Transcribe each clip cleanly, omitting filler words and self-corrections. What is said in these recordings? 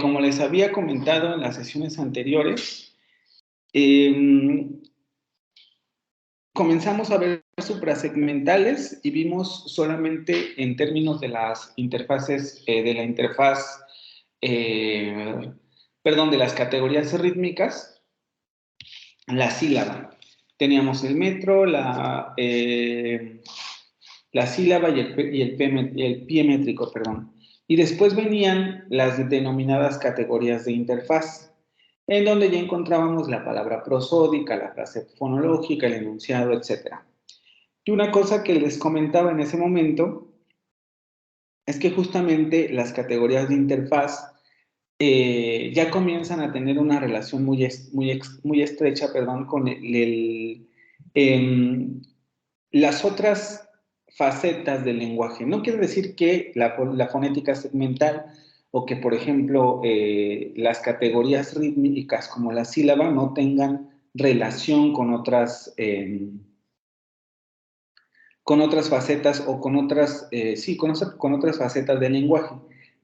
Como les había comentado en las sesiones anteriores, comenzamos a ver suprasegmentales y vimos solamente en términos de las interfaces, de la interfaz, de las categorías rítmicas, la sílaba. Teníamos el metro, la sílaba y el pie métrico, perdón. Y después venían las denominadas categorías de interfaz, en donde ya encontrábamos la palabra prosódica, la frase fonológica, el enunciado, etc. Y una cosa que les comentaba en ese momento es que justamente las categorías de interfaz ya comienzan a tener una relación muy estrecha, con las otras facetas del lenguaje. No quiere decir que la fonética segmental o que, por ejemplo, las categorías rítmicas como la sílaba no tengan relación con otras facetas o con otras, con otras facetas del lenguaje.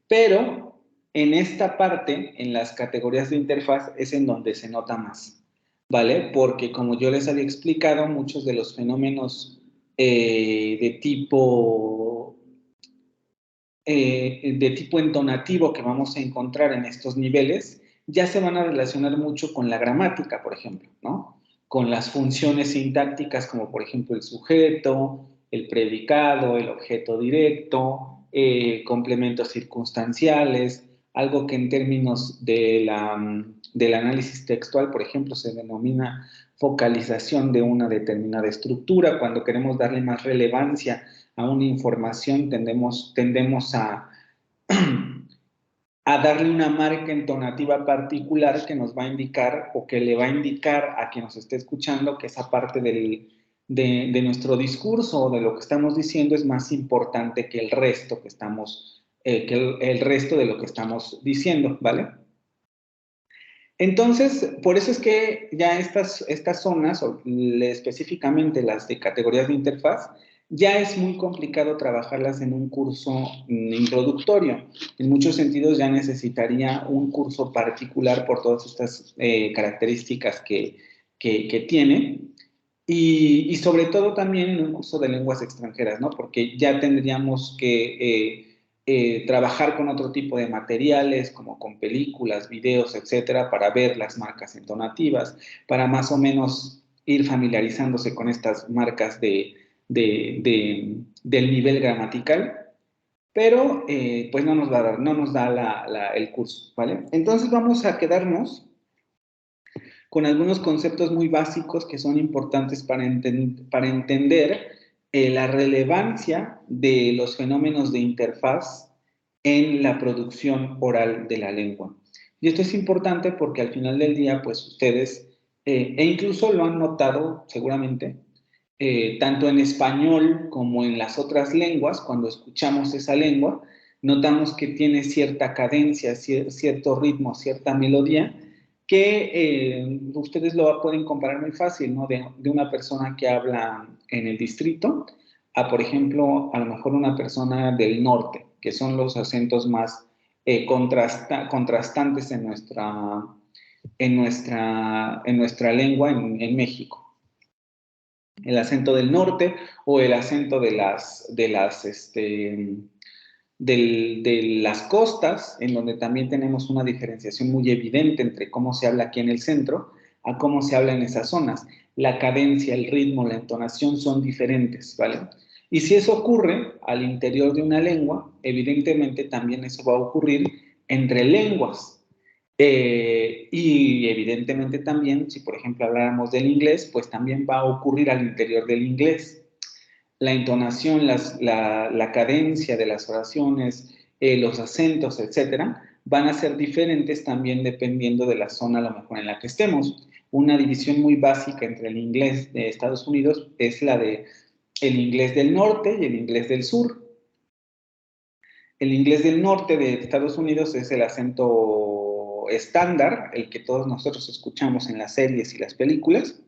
Pero en esta parte, en las categorías de interfaz, es en donde se nota más, ¿vale? Porque como yo les había explicado, muchos de los fenómenos de tipo entonativo que vamos a encontrar en estos niveles ya se van a relacionar mucho con la gramática, por ejemplo, ¿no? Con las funciones sintácticas como por ejemplo el sujeto, el predicado, el objeto directo, complementos circunstanciales, algo que en términos del análisis textual, por ejemplo, se denomina focalización de una determinada estructura, cuando queremos darle más relevancia a una información, tendemos a darle una marca entonativa particular que nos va a indicar o que le va a indicar a quien nos esté escuchando que esa parte de nuestro discurso o de lo que estamos diciendo es más importante que el resto que estamos, el resto de lo que estamos diciendo, ¿vale? Entonces, por eso es que ya estas zonas, o específicamente las de categorías de interfaz, ya es muy complicado trabajarlas en un curso introductorio. En muchos sentidos ya necesitaría un curso particular por todas estas características que tiene. Y sobre todo también en un curso de lenguas extranjeras, ¿no? Porque ya tendríamos que trabajar con otro tipo de materiales, como con películas, videos, etcétera, para ver las marcas entonativas, para más o menos ir familiarizándose con estas marcas del nivel gramatical, pero pues no nos va a dar, no nos da el curso, ¿vale? Entonces vamos a quedarnos con algunos conceptos muy básicos que son importantes para entender la relevancia de los fenómenos de interfaz en la producción oral de la lengua. Y esto es importante porque al final del día, pues ustedes, e incluso lo han notado seguramente, tanto en español como en las otras lenguas, cuando escuchamos esa lengua, notamos que tiene cierta cadencia, cierto ritmo, cierta melodía, que ustedes lo pueden comparar muy fácil, ¿no? De una persona que habla en el distrito a, por ejemplo, a lo mejor una persona del norte, que son los acentos más contrastantes en nuestra lengua en México. El acento del norte o el acento de las costas, en donde también tenemos una diferenciación muy evidente entre cómo se habla aquí en el centro a cómo se habla en esas zonas. La cadencia, el ritmo, la entonación son diferentes, ¿vale? Y si eso ocurre al interior de una lengua, evidentemente también eso va a ocurrir entre lenguas. Y evidentemente también, si por ejemplo habláramos del inglés, pues también va a ocurrir al interior del inglés. La entonación, la cadencia de las oraciones, los acentos, etcétera, van a ser diferentes también dependiendo de la zona a lo mejor en la que estemos. Una división muy básica entre el inglés de Estados Unidos es la de el inglés del norte y el inglés del sur. El inglés del norte de Estados Unidos es el acento estándar, el que todos nosotros escuchamos en las series y las películas.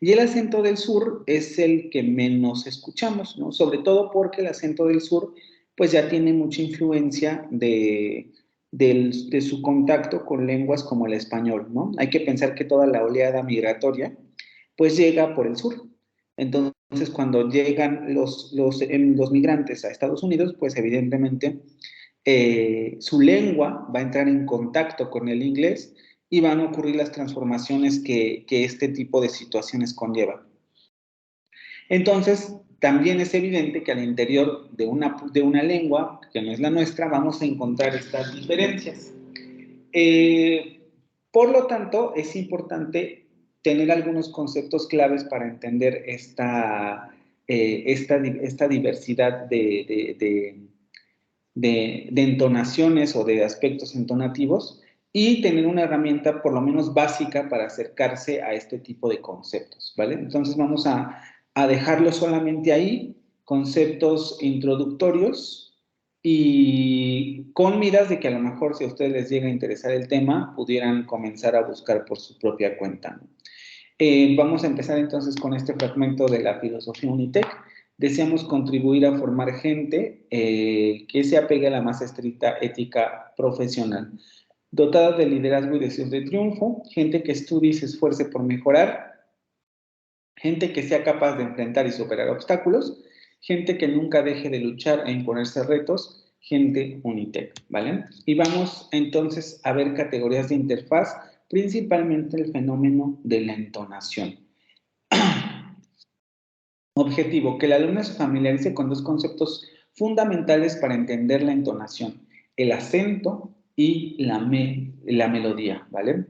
Y el acento del sur es el que menos escuchamos, ¿no? Sobre todo porque el acento del sur pues ya tiene mucha influencia de su contacto con lenguas como el español, ¿no? Hay que pensar que toda la oleada migratoria, pues llega por el sur. Entonces, cuando llegan los migrantes a Estados Unidos, pues evidentemente su lengua va a entrar en contacto con el inglés y van a ocurrir las transformaciones que este tipo de situaciones conllevan. Entonces, también es evidente que al interior de una lengua, que no es la nuestra, vamos a encontrar estas diferencias. Por lo tanto, es importante tener algunos conceptos claves para entender esta diversidad de entonaciones o de aspectos entonativos y tener una herramienta por lo menos básica para acercarse a este tipo de conceptos, ¿vale? Entonces vamos a dejarlo solamente ahí, conceptos introductorios y con miras de que a lo mejor si a ustedes les llega a interesar el tema, pudieran comenzar a buscar por su propia cuenta, ¿no? Vamos a empezar entonces con este fragmento de la filosofía Unitec. Deseamos contribuir a formar gente que se apegue a la más estricta ética profesional, dotada de liderazgo y deseos de triunfo, gente que estudie y se esfuerce por mejorar, gente que sea capaz de enfrentar y superar obstáculos, gente que nunca deje de luchar e imponerse retos, gente Unitec, ¿vale? Y vamos entonces a ver categorías de interfaz, principalmente el fenómeno de la entonación. Objetivo, que el alumno se familiarice con dos conceptos fundamentales para entender la entonación, el acento y la melodía, ¿vale?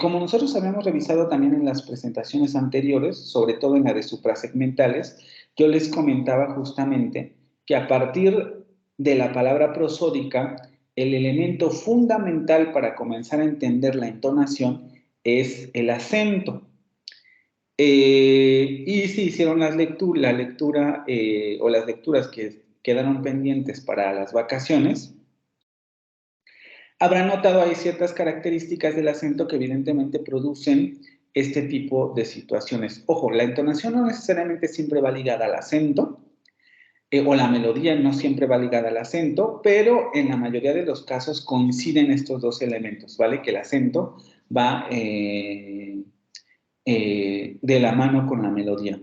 Como nosotros habíamos revisado también en las presentaciones anteriores, sobre todo en la de suprasegmentales, yo les comentaba justamente que a partir de la palabra prosódica, el elemento fundamental para comenzar a entender la entonación es el acento. Y si hicieron la lectura o las lecturas que quedaron pendientes para las vacaciones, habrán notado ahí ciertas características del acento que evidentemente producen este tipo de situaciones. Ojo, la entonación no necesariamente siempre va ligada al acento, o la melodía no siempre va ligada al acento, pero en la mayoría de los casos coinciden estos dos elementos, ¿vale? Que el acento va de la mano con la melodía.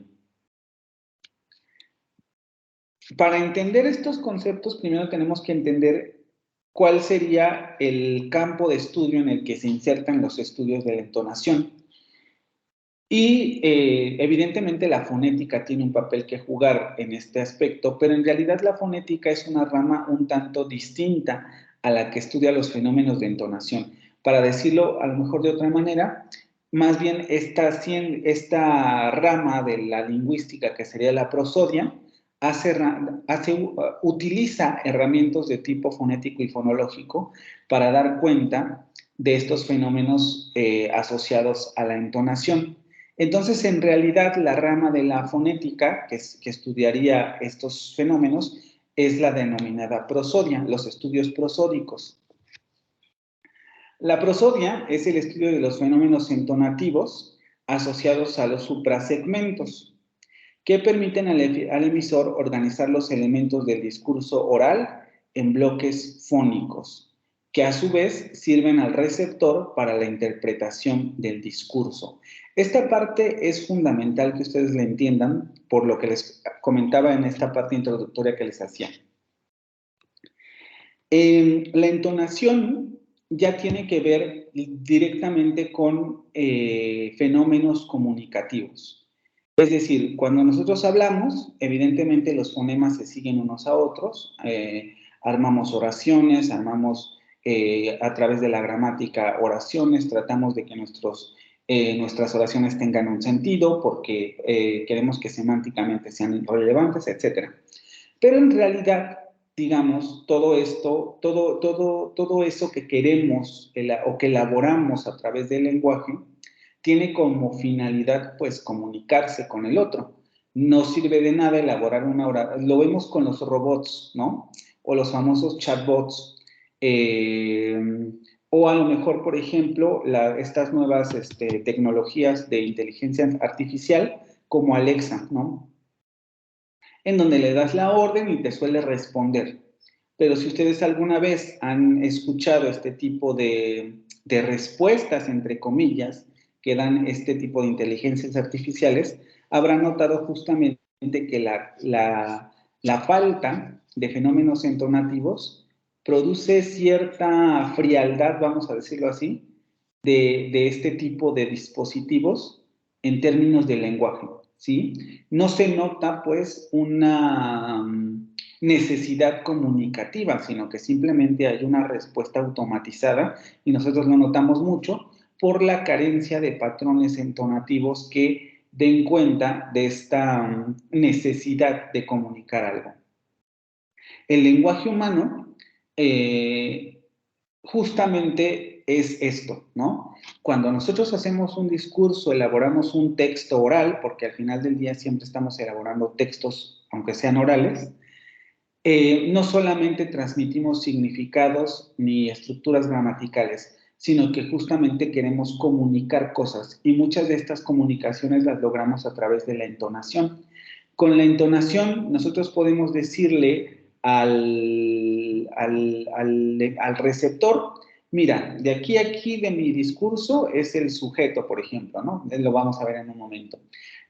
Para entender estos conceptos, primero tenemos que entender cuál sería el campo de estudio en el que se insertan los estudios de la entonación. Y evidentemente la fonética tiene un papel que jugar en este aspecto, pero en realidad la fonética es una rama un tanto distinta a la que estudia los fenómenos de entonación. Para decirlo a lo mejor de otra manera, más bien esta rama de la lingüística que sería la prosodia, utiliza herramientas de tipo fonético y fonológico para dar cuenta de estos fenómenos asociados a la entonación. Entonces, en realidad, la rama de la fonética que estudiaría estos fenómenos es la denominada prosodia, los estudios prosódicos. La prosodia es el estudio de los fenómenos entonativos asociados a los suprasegmentos, que permiten al emisor organizar los elementos del discurso oral en bloques fónicos, que a su vez sirven al receptor para la interpretación del discurso. Esta parte es fundamental que ustedes la entiendan por lo que les comentaba en esta parte introductoria que les hacía. La entonación ya tiene que ver directamente con fenómenos comunicativos. Es decir, cuando nosotros hablamos, evidentemente los fonemas se siguen unos a otros, armamos oraciones, armamos a través de la gramática oraciones, tratamos de que nuestras oraciones tengan un sentido porque queremos que semánticamente sean relevantes, etc. Pero en realidad, digamos, todo eso que queremos o que elaboramos a través del lenguaje, tiene como finalidad, pues, comunicarse con el otro. No sirve de nada elaborar una oración. Lo vemos con los robots, ¿no? O los famosos chatbots. O a lo mejor, por ejemplo, estas nuevas tecnologías de inteligencia artificial como Alexa, ¿no? en donde le das la orden y te suele responder. Pero si ustedes alguna vez han escuchado este tipo de respuestas, entre comillas, que dan este tipo de inteligencias artificiales, habrán notado justamente que la falta de fenómenos entonativos produce cierta frialdad, vamos a decirlo así, de este tipo de dispositivos en términos de lenguaje, ¿sí? No se nota, pues, una necesidad comunicativa, sino que simplemente hay una respuesta automatizada y nosotros lo notamos mucho por la carencia de patrones entonativos que den cuenta de esta necesidad de comunicar algo. El lenguaje humano justamente es esto, ¿no? Cuando nosotros hacemos un discurso, elaboramos un texto oral, porque al final del día siempre estamos elaborando textos, aunque sean orales, no solamente transmitimos significados ni estructuras gramaticales, sino que justamente queremos comunicar cosas y muchas de estas comunicaciones las logramos a través de la entonación. Con la entonación nosotros podemos decirle al receptor, mira, de aquí a aquí de mi discurso es el sujeto, por ejemplo, ¿no? Lo vamos a ver en un momento.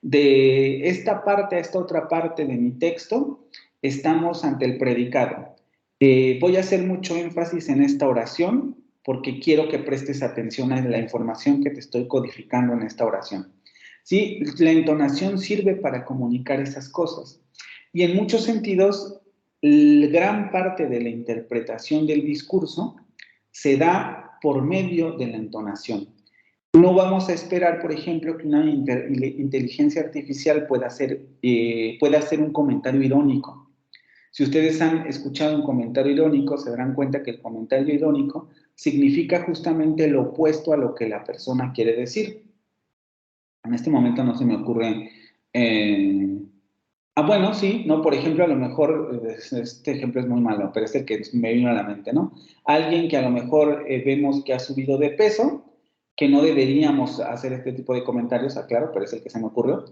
De esta parte a esta otra parte de mi texto, estamos ante el predicado. Voy a hacer mucho énfasis en esta oración porque quiero que prestes atención a la información que te estoy codificando en esta oración. ¿Sí? La entonación sirve para comunicar esas cosas. Y en muchos sentidos, gran parte de la interpretación del discurso se da por medio de la entonación. No vamos a esperar, por ejemplo, que una inteligencia artificial pueda hacer un comentario irónico. Si ustedes han escuchado un comentario irónico, se darán cuenta que el comentario irónico significa justamente lo opuesto a lo que la persona quiere decir. En este momento no se me ocurre... bueno, sí, ¿no? Por ejemplo, a lo mejor, este ejemplo es muy malo, pero es el que me vino a la mente, ¿no? Alguien que a lo mejor vemos que ha subido de peso, que no deberíamos hacer este tipo de comentarios, aclaro, pero es el que se me ocurrió.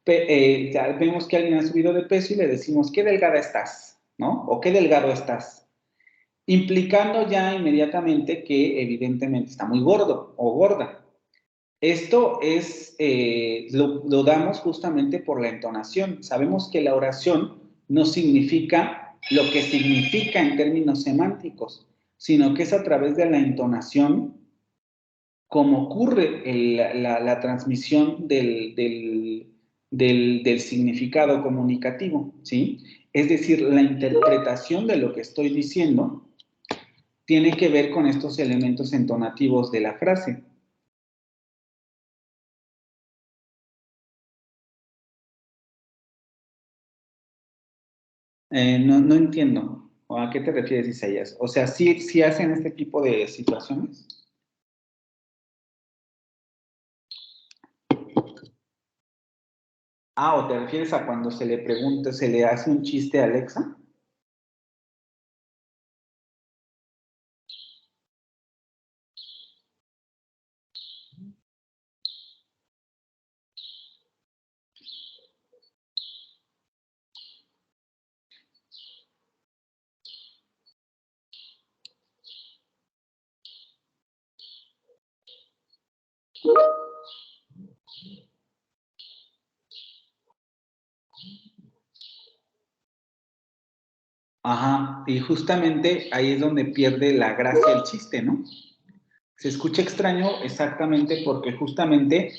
Ya vemos que alguien ha subido de peso y le decimos, qué delgada estás, ¿no? O qué delgado estás. Implicando ya inmediatamente que evidentemente está muy gordo o gorda. Esto es, lo damos justamente por la entonación. Sabemos que la oración no significa lo que significa en términos semánticos, sino que es a través de la entonación como ocurre la transmisión del significado comunicativo, ¿sí? Es decir, la interpretación de lo que estoy diciendo tiene que ver con estos elementos entonativos de la frase. No entiendo. ¿A qué te refieres, Isaías? O sea, ¿sí hacen este tipo de situaciones? ¿O te refieres a cuando se le pregunta, se le hace un chiste a Alexa? Ajá, y justamente ahí es donde pierde la gracia el chiste, ¿no? Se escucha extraño exactamente porque justamente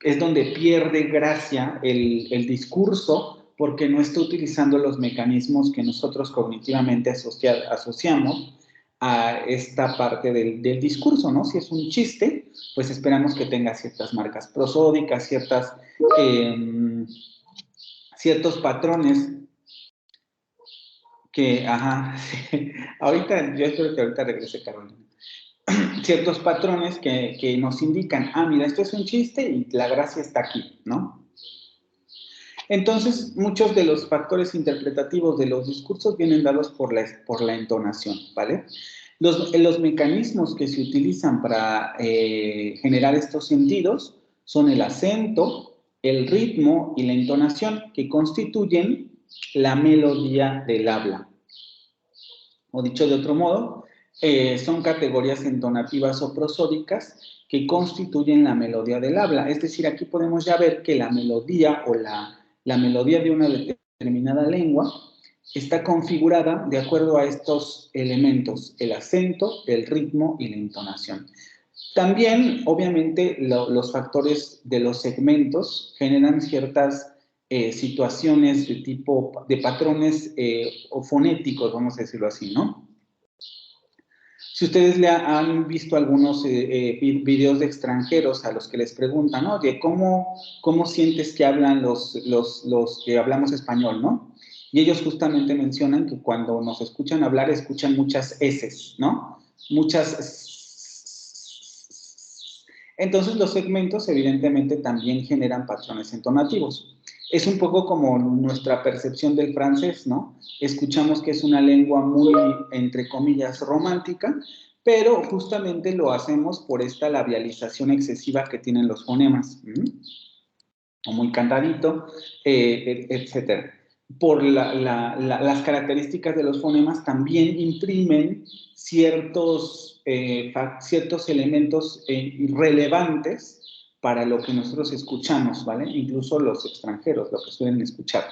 es donde pierde gracia el discurso porque no está utilizando los mecanismos que nosotros cognitivamente asociamos a esta parte del discurso, ¿no? Si es un chiste, pues esperamos que tenga ciertas marcas prosódicas, ciertos patrones que, ajá, sí. Ahorita, yo espero que ahorita regrese Carolina. Ciertos patrones que nos indican, mira, esto es un chiste y la gracia está aquí, ¿no? Entonces, muchos de los factores interpretativos de los discursos vienen dados por la entonación, ¿vale? Los mecanismos que se utilizan para generar estos sentidos son el acento, el ritmo y la entonación, que constituyen la melodía del habla. O dicho de otro modo, son categorías entonativas o prosódicas que constituyen la melodía del habla. Es decir, aquí podemos ya ver que la melodía o la melodía de una determinada lengua está configurada de acuerdo a estos elementos: el acento, el ritmo y la entonación. También, obviamente, los factores de los segmentos generan ciertas situaciones de tipo, de patrones o fonéticos, vamos a decirlo así, ¿no? Si ustedes han visto algunos videos de extranjeros a los que les preguntan, ¿no? De cómo sientes que hablan los que hablamos español, ¿no? Y ellos justamente mencionan que cuando nos escuchan hablar, escuchan muchas eses, ¿no? Muchas. Entonces, los segmentos, evidentemente, también generan patrones entonativos. Es un poco como nuestra percepción del francés, ¿no? Escuchamos que es una lengua muy, entre comillas, romántica, pero justamente lo hacemos por esta labialización excesiva que tienen los fonemas, o muy cantadito, etc. Por las características de los fonemas también imprimen ciertos elementos relevantes para lo que nosotros escuchamos, ¿vale? Incluso los extranjeros, lo que suelen escuchar.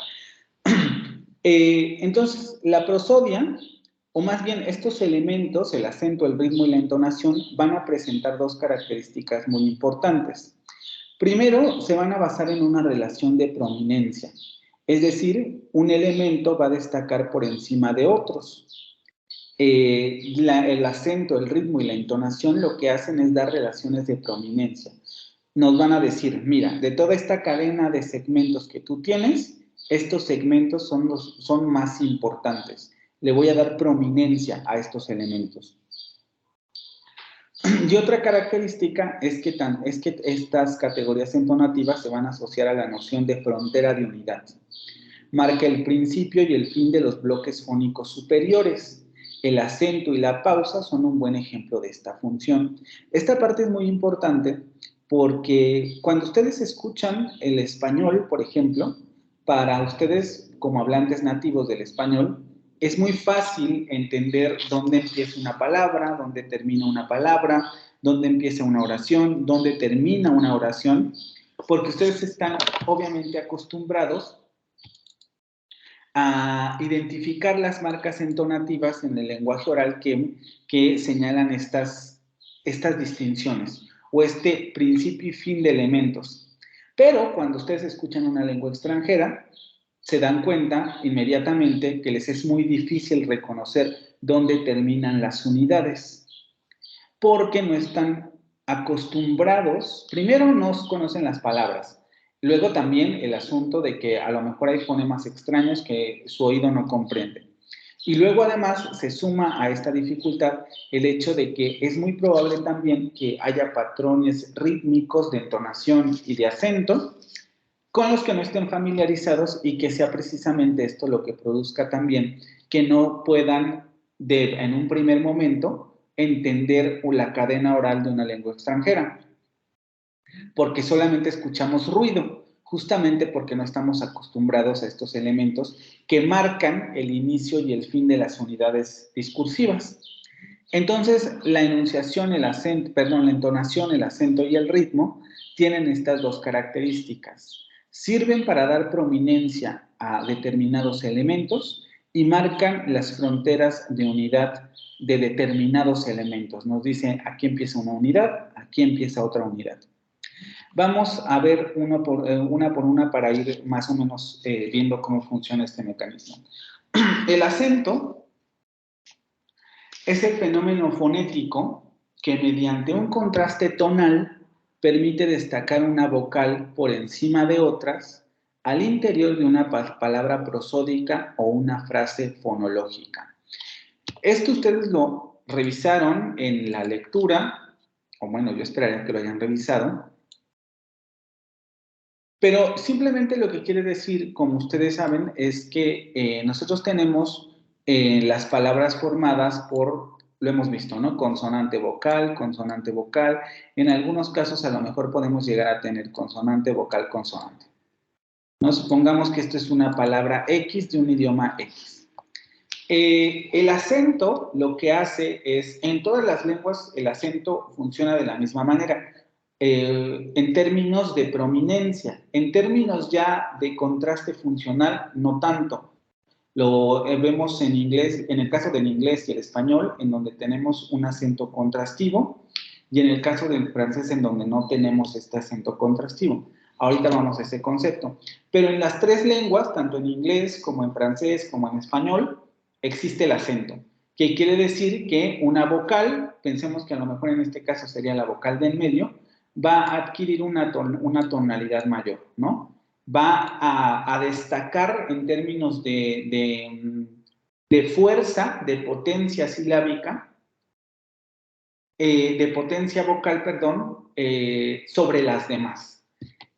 Entonces, la prosodia, o más bien estos elementos, el acento, el ritmo y la entonación, van a presentar dos características muy importantes. Primero, se van a basar en una relación de prominencia, es decir, un elemento va a destacar por encima de otros. El acento, el ritmo y la entonación lo que hacen es dar relaciones de prominencia. Nos van a decir, mira, de toda esta cadena de segmentos que tú tienes, estos segmentos son más importantes. Le voy a dar prominencia a estos elementos. Y otra característica es que estas categorías entonativas se van a asociar a la noción de frontera de unidad. Marca el principio y el fin de los bloques fónicos superiores. El acento y la pausa son un buen ejemplo de esta función. Esta parte es muy importante porque cuando ustedes escuchan el español, por ejemplo, para ustedes como hablantes nativos del español, es muy fácil entender dónde empieza una palabra, dónde termina una palabra, dónde empieza una oración, dónde termina una oración, porque ustedes están obviamente acostumbrados a identificar las marcas entonativas en el lenguaje oral que señalan estas distinciones o este principio y fin de elementos. Pero cuando ustedes escuchan una lengua extranjera, se dan cuenta inmediatamente que les es muy difícil reconocer dónde terminan las unidades, porque no están acostumbrados, primero no conocen las palabras, luego también el asunto de que a lo mejor hay fonemas extraños que su oído no comprende. Y luego además se suma a esta dificultad el hecho de que es muy probable también que haya patrones rítmicos de entonación y de acento con los que no estén familiarizados y que sea precisamente esto lo que produzca también que no puedan en un primer momento entender la cadena oral de una lengua extranjera, porque solamente escuchamos ruido, justamente porque no estamos acostumbrados a estos elementos que marcan el inicio y el fin de las unidades discursivas. Entonces, la enunciación, la entonación, el acento y el ritmo tienen estas dos características. Sirven para dar prominencia a determinados elementos y marcan las fronteras de unidad de determinados elementos. Nos dice, aquí empieza una unidad, aquí empieza otra unidad. Vamos a ver una por una para ir más o menos viendo cómo funciona este mecanismo. El acento es el fenómeno fonético que mediante un contraste tonal permite destacar una vocal por encima de otras al interior de una palabra prosódica o una frase fonológica. Esto ustedes lo revisaron en la lectura, o bueno, yo esperaría que lo hayan revisado, pero simplemente lo que quiere decir, como ustedes saben, es que nosotros tenemos las palabras formadas por, lo hemos visto, ¿no? Consonante vocal, en algunos casos a lo mejor podemos llegar a tener consonante vocal, consonante. ¿no? Supongamos que esto es una palabra X de un idioma X. El acento lo que hace es, en todas las lenguas, el acento funciona de la misma manera. En términos de prominencia, en términos ya de contraste funcional, no tanto. Lo vemos en inglés, en el caso del inglés y el español, en donde tenemos un acento contrastivo, y en el caso del francés, en donde no tenemos este acento contrastivo. Ahorita vamos a ese concepto. Pero en las tres lenguas, tanto en inglés como en francés como en español, existe el acento, que quiere decir que una vocal, pensemos que a lo mejor en este caso sería la vocal de en medio, va a adquirir una tonalidad mayor, ¿no? Va a destacar en términos de fuerza, de potencia silábica, de potencia vocal, perdón, sobre las demás.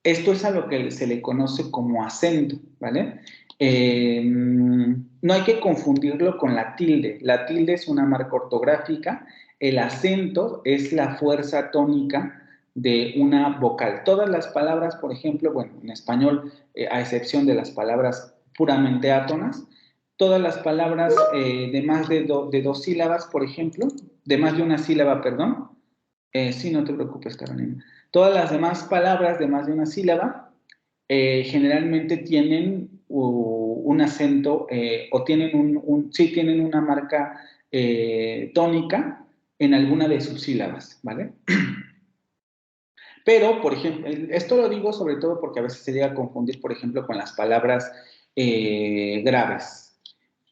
Esto es a lo que se le conoce como acento, ¿vale? No hay que confundirlo con la tilde. La tilde es una marca ortográfica. El acento es la fuerza tónica de una vocal. Todas las palabras, por ejemplo, bueno, en español, a excepción de las palabras puramente átonas, todas las palabras de más de dos sílabas, por ejemplo, de más de una sílaba, perdón, sí, no te preocupes, Carolina. Todas las demás palabras de más de una sílaba generalmente tienen un acento o tienen sí tienen una marca tónica en alguna de sus sílabas, ¿vale? Pero, por ejemplo, esto lo digo sobre todo porque a veces se llega a confundir, por ejemplo, con las palabras graves.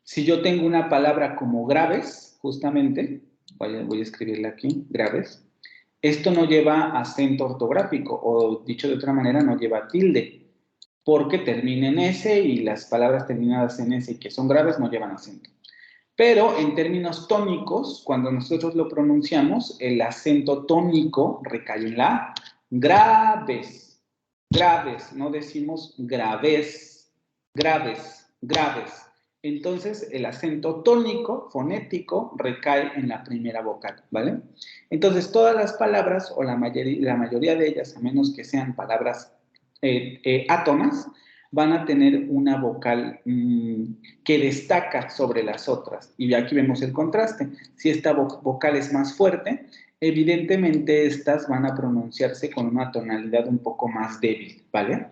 Si yo tengo una palabra como graves, justamente, voy a escribirla aquí, graves, esto no lleva acento ortográfico, o dicho de otra manera, no lleva tilde, porque termina en S y las palabras terminadas en S y que son graves no llevan acento. Pero en términos tónicos, cuando nosotros lo pronunciamos, el acento tónico recae en la A. Graves, graves, no decimos graves, graves, graves. Entonces, el acento tónico, fonético, recae en la primera vocal, ¿vale? Entonces, todas las palabras, o la mayoría de ellas, a menos que sean palabras átonas, van a tener una vocal que destaca sobre las otras. Y aquí vemos el contraste. Si esta vocal es más fuerte, evidentemente estas van a pronunciarse con una tonalidad un poco más débil, ¿vale?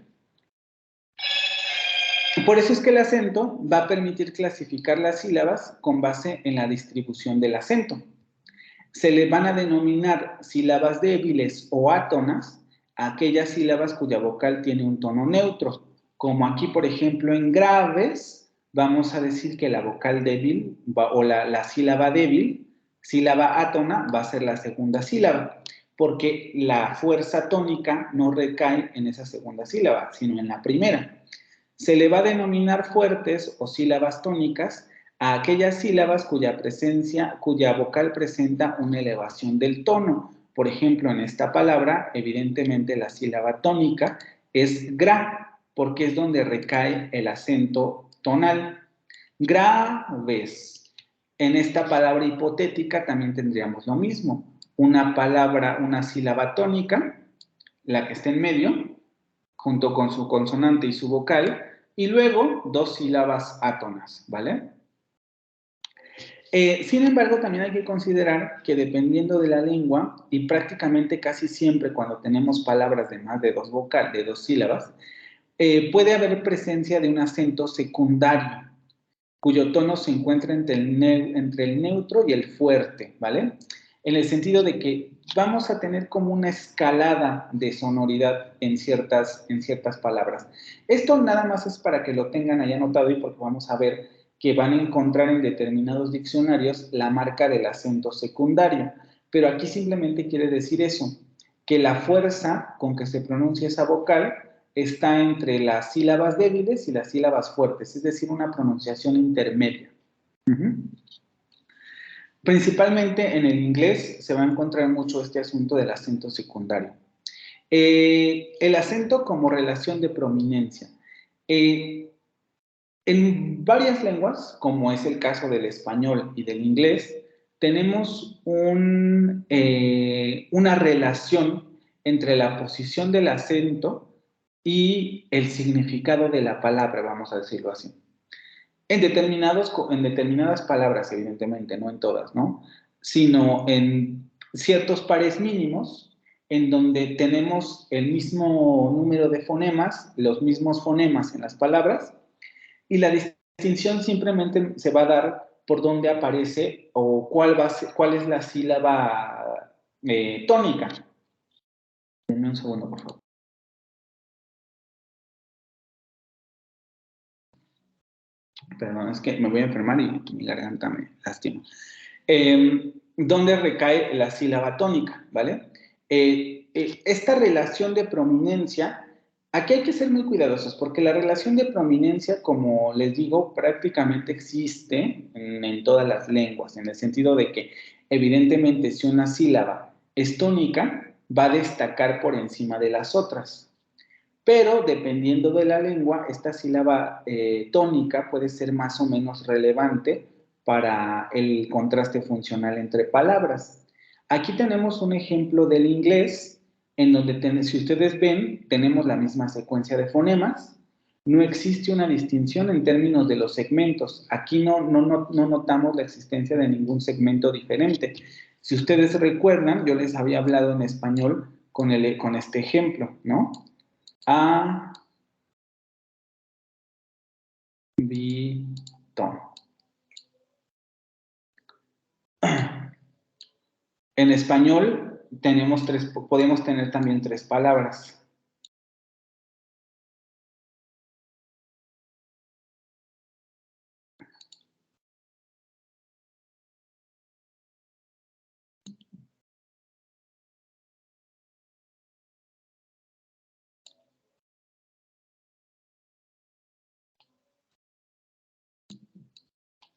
Por eso es que el acento va a permitir clasificar las sílabas con base en la distribución del acento. Se le van a denominar sílabas débiles o átonas a aquellas sílabas cuya vocal tiene un tono neutro, como aquí, por ejemplo, en graves, vamos a decir que la vocal débil o la sílaba débil, sílaba átona, va a ser la segunda sílaba, porque la fuerza tónica no recae en esa segunda sílaba, sino en la primera. Se le va a denominar fuertes o sílabas tónicas a aquellas sílabas cuya vocal presenta una elevación del tono. Por ejemplo, en esta palabra, evidentemente la sílaba tónica es gra, porque es donde recae el acento tonal. Graves. En esta palabra hipotética también tendríamos lo mismo. Una sílaba tónica, la que está en medio, junto con su consonante y su vocal, y luego dos sílabas átonas, ¿vale? Sin embargo, también hay que considerar que dependiendo de la lengua, y prácticamente casi siempre cuando tenemos palabras de más de dos sílabas, puede haber presencia de un acento secundario, cuyo tono se encuentra entre el neutro y el fuerte, ¿vale? En el sentido de que vamos a tener como una escalada de sonoridad en ciertas palabras. Esto nada más es para que lo tengan ahí anotado y porque vamos a ver que van a encontrar en determinados diccionarios la marca del acento secundario. Pero aquí simplemente quiere decir eso, que la fuerza con que se pronuncia esa vocal está entre las sílabas débiles y las sílabas fuertes, es decir, una pronunciación intermedia. Principalmente en el inglés se va a encontrar mucho este asunto del acento secundario. El acento como relación de prominencia. En varias lenguas, como es el caso del español y del inglés, tenemos una relación entre la posición del acento y el significado de la palabra, vamos a decirlo así. En determinadas palabras, evidentemente, no en todas, ¿no? Sino en ciertos pares mínimos, en donde tenemos el mismo número de fonemas, los mismos fonemas en las palabras, y la distinción simplemente se va a dar por dónde aparece o cuál es la sílaba tónica. Denme un segundo, por favor. Perdón, es que me voy a enfermar y mi garganta me lastima. ¿Dónde recae la sílaba tónica? ¿Vale? Esta relación de prominencia, aquí hay que ser muy cuidadosos, porque la relación de prominencia, como les digo, prácticamente existe en todas las lenguas, en el sentido de que, evidentemente, si una sílaba es tónica, va a destacar por encima de las otras. Pero dependiendo de la lengua, esta sílaba tónica puede ser más o menos relevante para el contraste funcional entre palabras. Aquí tenemos un ejemplo del inglés, en donde si ustedes ven, tenemos la misma secuencia de fonemas, no existe una distinción en términos de los segmentos. Aquí no notamos la existencia de ningún segmento diferente. Si ustedes recuerdan, yo les había hablado en español con este ejemplo, ¿no? Habito. En español podemos tener también tres palabras.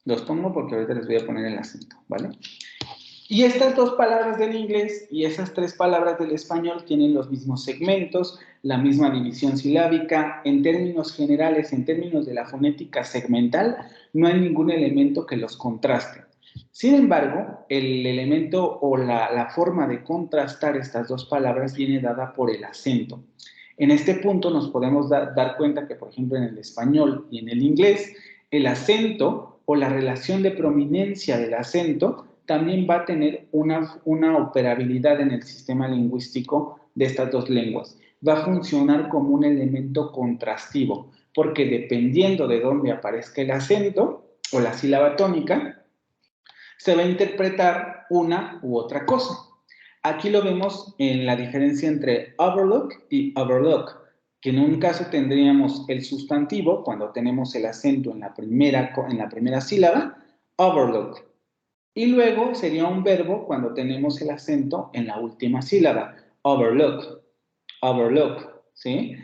Los pongo porque ahorita les voy a poner el acento, ¿vale? Y estas dos palabras del inglés y esas tres palabras del español tienen los mismos segmentos, la misma división silábica. En términos generales, en términos de la fonética segmental, no hay ningún elemento que los contraste. Sin embargo, el elemento o la forma de contrastar estas dos palabras viene dada por el acento. En este punto nos podemos dar cuenta que, por ejemplo, en el español y en el inglés, el acento o la relación de prominencia del acento también va a tener una operabilidad en el sistema lingüístico de estas dos lenguas. Va a funcionar como un elemento contrastivo, porque dependiendo de dónde aparezca el acento o la sílaba tónica, se va a interpretar una u otra cosa. Aquí lo vemos en la diferencia entre overlook y overlook, que en un caso tendríamos el sustantivo, cuando tenemos el acento en la primera sílaba, overlook. Y luego sería un verbo cuando tenemos el acento en la última sílaba, overlook, overlook, ¿sí?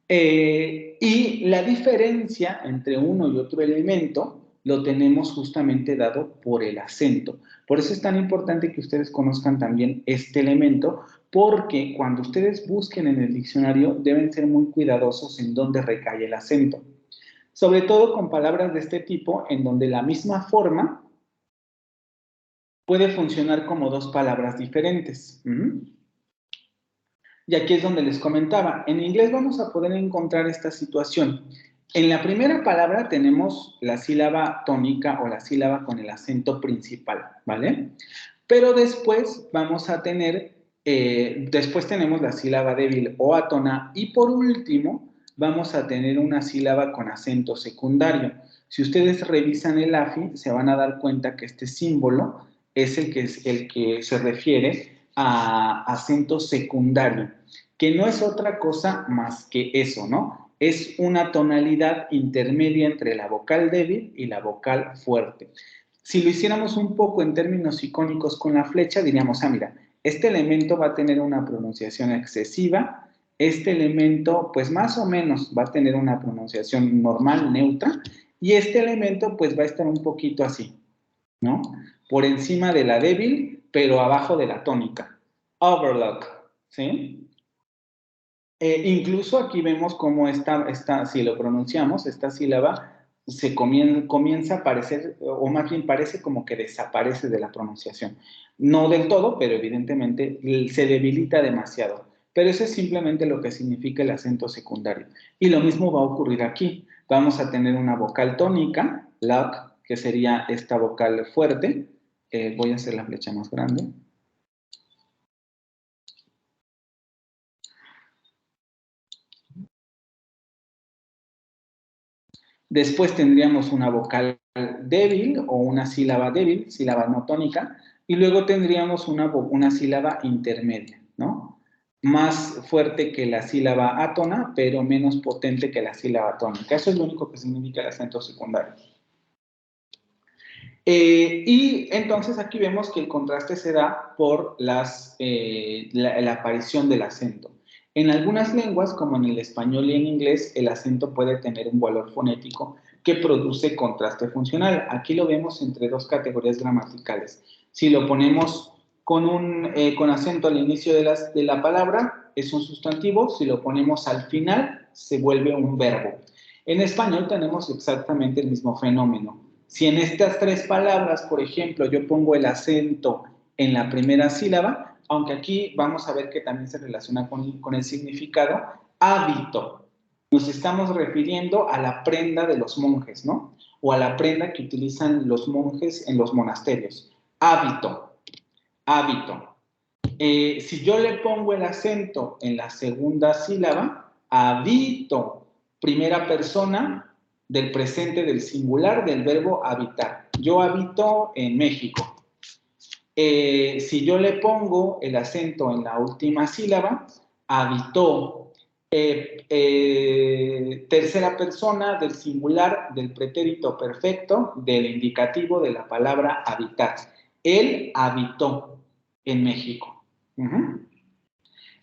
Y la diferencia entre uno y otro elemento lo tenemos justamente dado por el acento. Por eso es tan importante que ustedes conozcan también este elemento, porque cuando ustedes busquen en el diccionario deben ser muy cuidadosos en dónde recae el acento. Sobre todo con palabras de este tipo, en donde la misma forma puede funcionar como dos palabras diferentes. Y aquí es donde les comentaba, en inglés vamos a poder encontrar esta situación. En la primera palabra tenemos la sílaba tónica o la sílaba con el acento principal, ¿vale? Pero después vamos a tener, después tenemos la sílaba débil o átona y por último vamos a tener una sílaba con acento secundario. Si ustedes revisan el AFI, se van a dar cuenta que este símbolo es el que se refiere a acento secundario, que no es otra cosa más que eso, ¿no? Es una tonalidad intermedia entre la vocal débil y la vocal fuerte. Si lo hiciéramos un poco en términos icónicos con la flecha, diríamos, mira, este elemento va a tener una pronunciación excesiva, este elemento, pues más o menos va a tener una pronunciación normal, neutra, y este elemento, pues va a estar un poquito así, ¿no? Por encima de la débil, pero abajo de la tónica. Overlock, ¿sí? Incluso aquí vemos cómo si lo pronunciamos, esta sílaba comienza a aparecer, o más bien parece como que desaparece de la pronunciación. No del todo, pero evidentemente se debilita demasiado. pero eso es simplemente lo que significa el acento secundario. Y lo mismo va a ocurrir aquí. Vamos a tener una vocal tónica, lock, que sería esta vocal fuerte. Voy a hacer la flecha más grande. Después tendríamos una vocal débil o una sílaba débil, sílaba no tónica, y luego tendríamos una sílaba intermedia, ¿no? Más fuerte que la sílaba átona, pero menos potente que la sílaba tónica. Eso es lo único que significa el acento secundario. Y entonces aquí vemos que el contraste se da por la aparición del acento. En algunas lenguas, como en el español y en inglés, el acento puede tener un valor fonético que produce contraste funcional. Aquí lo vemos entre dos categorías gramaticales. Si lo ponemos con acento al inicio de la palabra, es un sustantivo. Si lo ponemos al final, se vuelve un verbo. En español tenemos exactamente el mismo fenómeno. Si en estas tres palabras, por ejemplo, yo pongo el acento en la primera sílaba, aunque aquí vamos a ver que también se relaciona con el significado, hábito. Nos estamos refiriendo a la prenda de los monjes, ¿no? O a la prenda que utilizan los monjes en los monasterios. Hábito, hábito. Si yo le pongo el acento en la segunda sílaba, habito, primera persona del presente del singular del verbo habitar. Yo habito en México. Si yo le pongo el acento en la última sílaba, habitó, tercera persona del singular del pretérito perfecto del indicativo de la palabra habitar. Él habitó en México.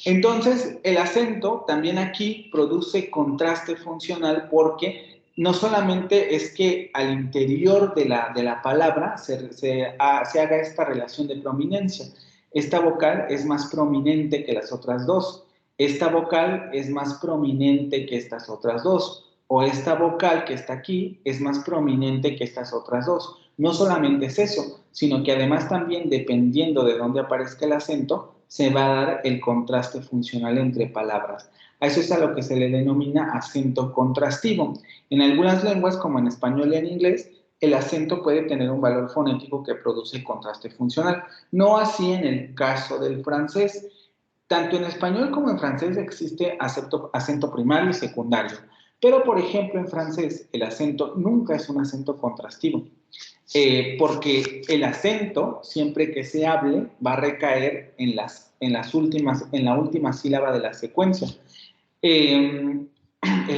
Entonces, el acento también aquí produce contraste funcional porque no solamente es que al interior de la palabra se haga esta relación de prominencia. Esta vocal es más prominente que las otras dos. Esta vocal es más prominente que estas otras dos. O esta vocal que está aquí es más prominente que estas otras dos. No solamente es eso, sino que además también, dependiendo de dónde aparezca el acento, se va a dar el contraste funcional entre palabras. A eso es a lo que se le denomina acento contrastivo. En algunas lenguas, como en español y en inglés, el acento puede tener un valor fonético que produce contraste funcional. No así en el caso del francés. Tanto en español como en francés existe acento primario y secundario. Pero, por ejemplo, en francés el acento nunca es un acento contrastivo. Porque el acento, siempre que se hable, va a recaer en la última sílaba de la secuencia. El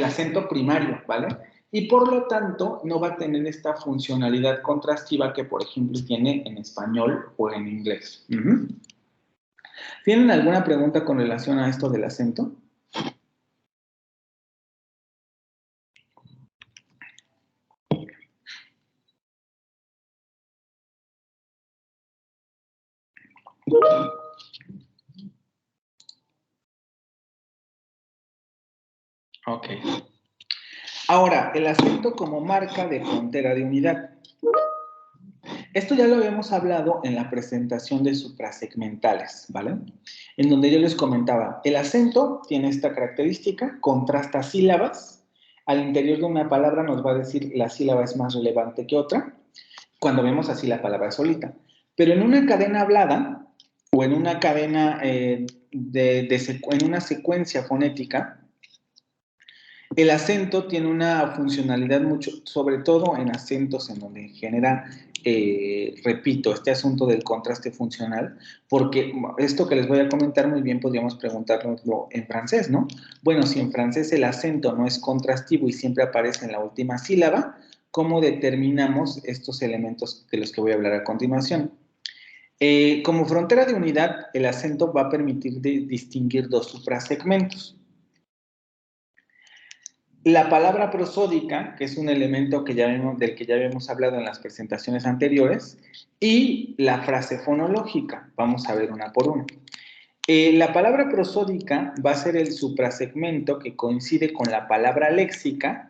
acento primario, ¿vale? Y por lo tanto, no va a tener esta funcionalidad contrastiva que, por ejemplo, tiene en español o en inglés. ¿Tienen alguna pregunta con relación a esto del acento? Ok. Ahora, el acento como marca de frontera de unidad. Esto ya lo habíamos hablado en la presentación de suprasegmentales, ¿vale? En donde yo les comentaba, el acento tiene esta característica, contrasta sílabas. Al interior de una palabra nos va a decir la sílaba es más relevante que otra, cuando vemos así la palabra solita. Pero en una cadena hablada o en una cadena, en una secuencia fonética, el acento tiene una funcionalidad mucho, sobre todo en acentos en donde genera, repito, este asunto del contraste funcional, porque esto que les voy a comentar muy bien podríamos preguntárnoslo en francés, ¿no? Bueno, si en francés el acento no es contrastivo y siempre aparece en la última sílaba, ¿cómo determinamos estos elementos de los que voy a hablar a continuación? Como frontera de unidad, el acento va a permitir distinguir dos suprasegmentos. La palabra prosódica, que es un elemento del que ya habíamos hablado en las presentaciones anteriores, y la frase fonológica. Vamos a ver una por una. La palabra prosódica va a ser el suprasegmento que coincide con la palabra léxica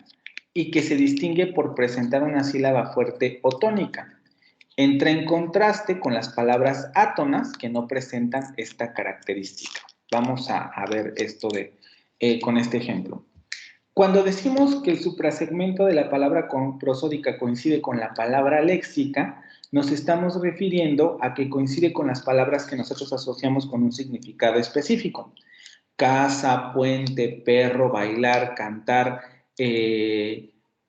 y que se distingue por presentar una sílaba fuerte o tónica. Entra en contraste con las palabras átonas que no presentan esta característica, Vamos a ver esto con este ejemplo. Cuando decimos que el suprasegmento de la palabra prosódica coincide con la palabra léxica, nos estamos refiriendo a que coincide con las palabras que nosotros asociamos con un significado específico. Casa, puente, perro, bailar, cantar,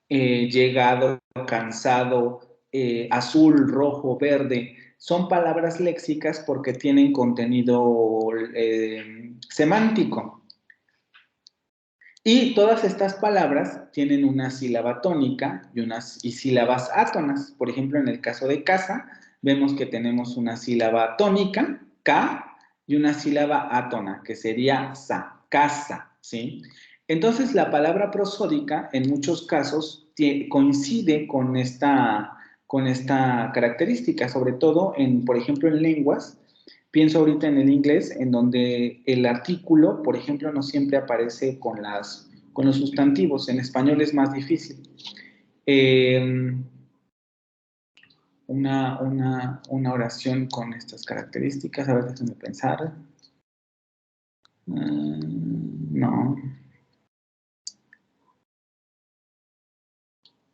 llegado, cansado, azul, rojo, verde. Son palabras léxicas porque tienen contenido semántico. Y todas estas palabras tienen una sílaba tónica y sílabas átonas. Por ejemplo, en el caso de casa, vemos que tenemos una sílaba tónica, K, y una sílaba átona, que sería sa, casa, ¿sí? Entonces, la palabra prosódica, en muchos casos, coincide con esta característica, sobre todo, por ejemplo, en lenguas. Pienso ahorita en el inglés, en donde el artículo, por ejemplo, no siempre aparece con los sustantivos. En español es más difícil. Una oración con estas características. A ver, déjame pensar. No.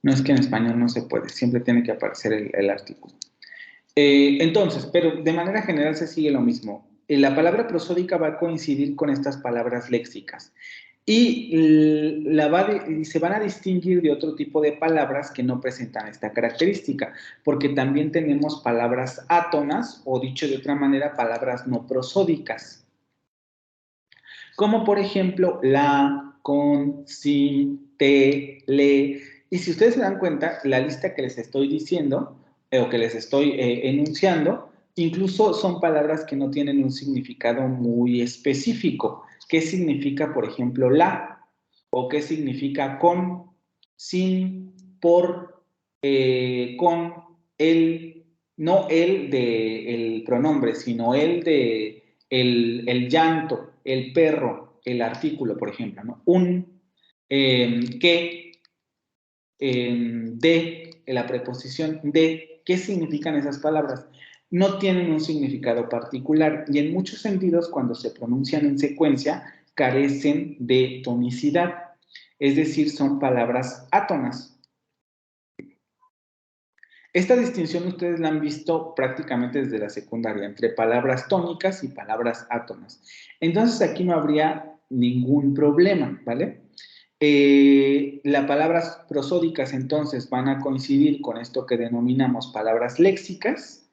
No es que en español no se puede. Siempre tiene que aparecer el artículo. Entonces, pero de manera general se sigue lo mismo. La palabra prosódica va a coincidir con estas palabras léxicas y se van a distinguir de otro tipo de palabras que no presentan esta característica, porque también tenemos palabras átonas o, dicho de otra manera, palabras no prosódicas, como por ejemplo la, con, sin, te, le. Y si ustedes se dan cuenta, la lista que les estoy diciendo o que les estoy enunciando, incluso son palabras que no tienen un significado muy específico. ¿Qué significa, por ejemplo, la? ¿O qué significa con, sin, por, con, el? No el del pronombre, sino el de el llanto, el perro, el artículo, por ejemplo, ¿no? Que, de, la preposición de. ¿Qué significan esas palabras? No tienen un significado particular y en muchos sentidos, cuando se pronuncian en secuencia, carecen de tonicidad, es decir, son palabras átonas. Esta distinción ustedes la han visto prácticamente desde la secundaria, entre palabras tónicas y palabras átonas. Entonces aquí no habría ningún problema, ¿vale? Las palabras prosódicas entonces van a coincidir con esto que denominamos palabras léxicas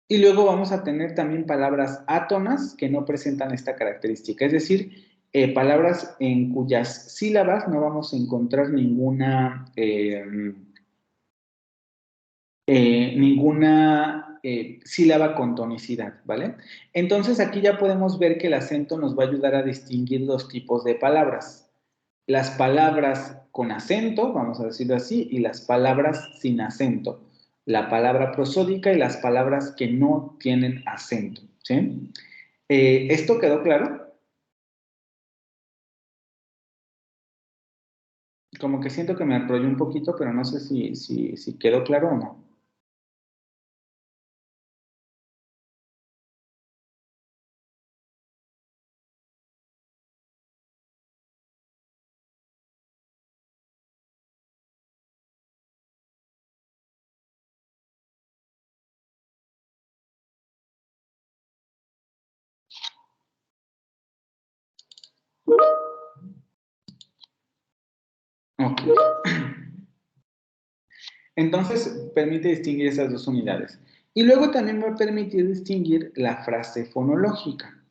y luego vamos a tener también palabras átonas que no presentan esta característica, es decir, palabras en cuyas sílabas no vamos a encontrar ninguna sílaba con tonicidad, ¿vale? Entonces aquí ya podemos ver que el acento nos va a ayudar a distinguir dos tipos de palabras. Las palabras con acento, vamos a decirlo así, y las palabras sin acento. La palabra prosódica y las palabras que no tienen acento, ¿sí? ¿Esto quedó claro? Como que siento que me enrollé un poquito, pero no sé si quedó claro o no. Ok. Entonces, permite distinguir esas dos unidades. Y luego también va a permitir distinguir la frase fonológica.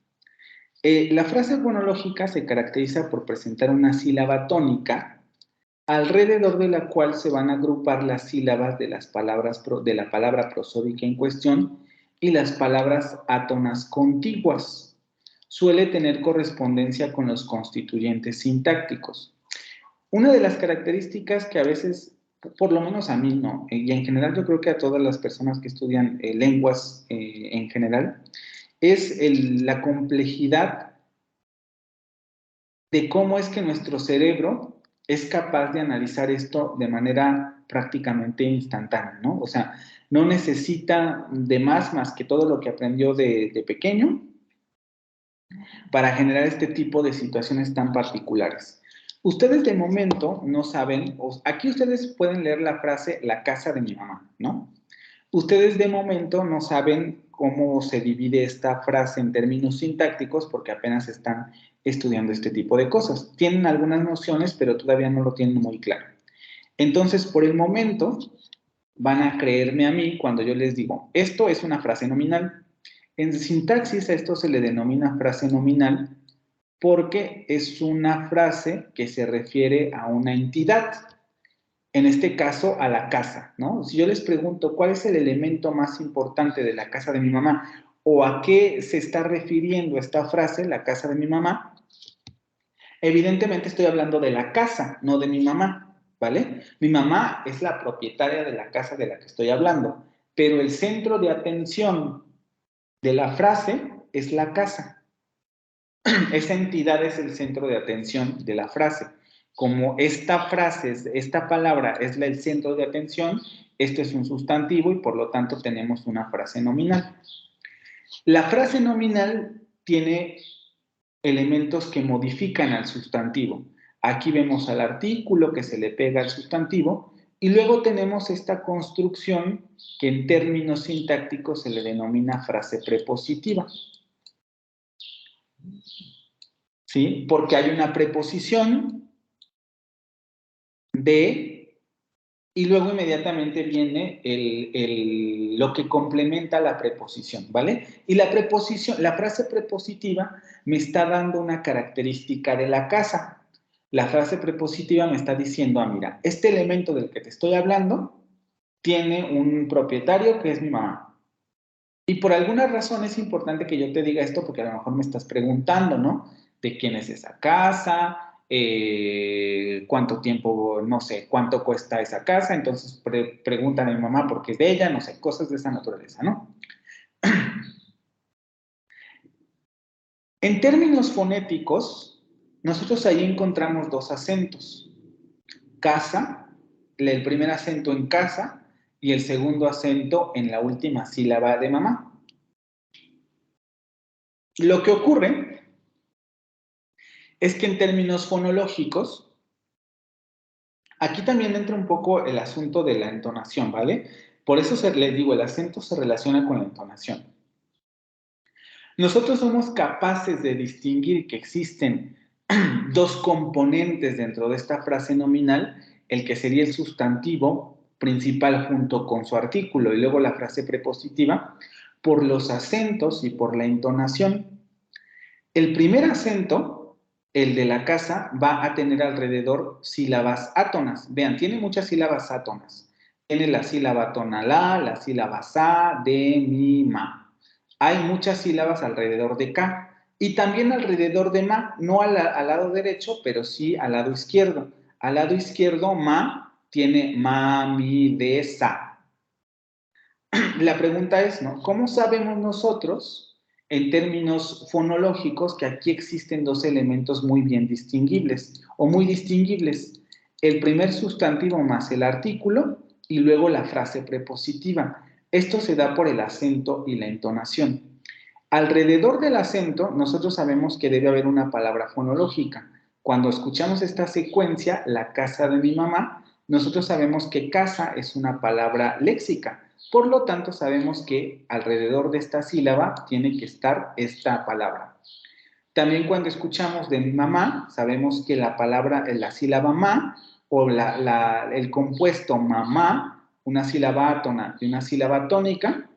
La frase fonológica se caracteriza por presentar una sílaba tónica alrededor de la cual se van a agrupar las sílabas de de la palabra prosódica en cuestión y las palabras átonas contiguas. Suele tener correspondencia con los constituyentes sintácticos. Una de las características que a veces, por lo menos a mí no, y en general yo creo que a todas las personas que estudian lenguas en general, es la complejidad de cómo es que nuestro cerebro es capaz de analizar esto de manera prácticamente instantánea, ¿no? O sea, no necesita de más que todo lo que aprendió de pequeño para generar este tipo de situaciones tan particulares. Ustedes de momento no saben, aquí ustedes pueden leer la frase la casa de mi mamá, ¿no? Ustedes de momento no saben cómo se divide esta frase en términos sintácticos porque apenas están estudiando este tipo de cosas. Tienen algunas nociones, pero todavía no lo tienen muy claro. Entonces, por el momento, van a creerme a mí cuando yo les digo, esto es una frase nominal. En sintaxis a esto se le denomina frase nominal porque es una frase que se refiere a una entidad, en este caso a la casa, ¿no? Si yo les pregunto cuál es el elemento más importante de la casa de mi mamá o a qué se está refiriendo esta frase, la casa de mi mamá, evidentemente estoy hablando de la casa, no de mi mamá, ¿vale? Mi mamá es la propietaria de la casa de la que estoy hablando, pero el centro de atención de la frase es la casa. Esa entidad es el centro de atención de la frase. Como esta frase, esta palabra es el centro de atención, esto es un sustantivo y por lo tanto tenemos una frase nominal. La frase nominal tiene elementos que modifican al sustantivo. Aquí vemos al artículo que se le pega al sustantivo y luego tenemos esta construcción que en términos sintácticos se le denomina frase prepositiva. ¿Sí? Porque hay una preposición de, y luego inmediatamente viene lo que complementa la preposición, ¿vale? Y la preposición, la frase prepositiva me está dando una característica de la casa. La frase prepositiva me está diciendo, ah, mira, este elemento del que te estoy hablando tiene un propietario que es mi mamá. Y por alguna razón es importante que yo te diga esto porque a lo mejor me estás preguntando, ¿no? ¿De quién es esa casa? ¿Cuánto tiempo, no sé, cuánto cuesta esa casa? Entonces preguntan a mi mamá porque es de ella, no sé, cosas de esa naturaleza, ¿no? En términos fonéticos, nosotros ahí encontramos dos acentos. Casa, el primer acento en casa y el segundo acento en la última sílaba de mamá. Lo que ocurre es que en términos fonológicos, aquí también entra un poco el asunto de la entonación, ¿vale? Por eso les digo, el acento se relaciona con la entonación. Nosotros somos capaces de distinguir que existen dos componentes dentro de esta frase nominal, el que sería el sustantivo principal junto con su artículo y luego la frase prepositiva, por los acentos y por la entonación. El primer acento, el de la casa, va a tener alrededor sílabas átonas. Vean, tiene muchas sílabas átonas. Tiene la sílaba tonalá, la sílaba sa, de, mi, ma. Hay muchas sílabas alrededor de K. Y también alrededor de ma, no al lado derecho, pero sí al lado izquierdo. Al lado izquierdo, ma tiene ma, mi, de, sa. La pregunta es, ¿no? ¿Cómo sabemos nosotros, en términos fonológicos, que aquí existen dos elementos muy bien distinguibles o muy distinguibles? El primer sustantivo más el artículo y luego la frase prepositiva. Esto se da por el acento y la entonación. Alrededor del acento, nosotros sabemos que debe haber una palabra fonológica. Cuando escuchamos esta secuencia, la casa de mi mamá, nosotros sabemos que casa es una palabra léxica. Por lo tanto, sabemos que alrededor de esta sílaba tiene que estar esta palabra. También cuando escuchamos de mi mamá, sabemos que la palabra, la sílaba ma o el compuesto mamá, una sílaba átona y una sílaba tónica,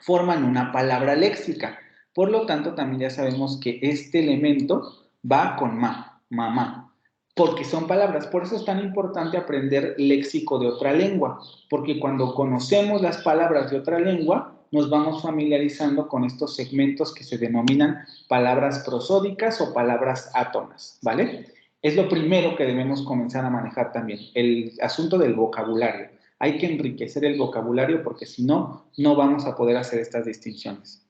forman una palabra léxica. Por lo tanto, también ya sabemos que este elemento va con ma, mamá, porque son palabras. Por eso es tan importante aprender léxico de otra lengua, porque cuando conocemos las palabras de otra lengua, nos vamos familiarizando con estos segmentos que se denominan palabras prosódicas o palabras átonas, ¿vale? Es lo primero que debemos comenzar a manejar también, el asunto del vocabulario. Hay que enriquecer el vocabulario porque si no, no vamos a poder hacer estas distinciones.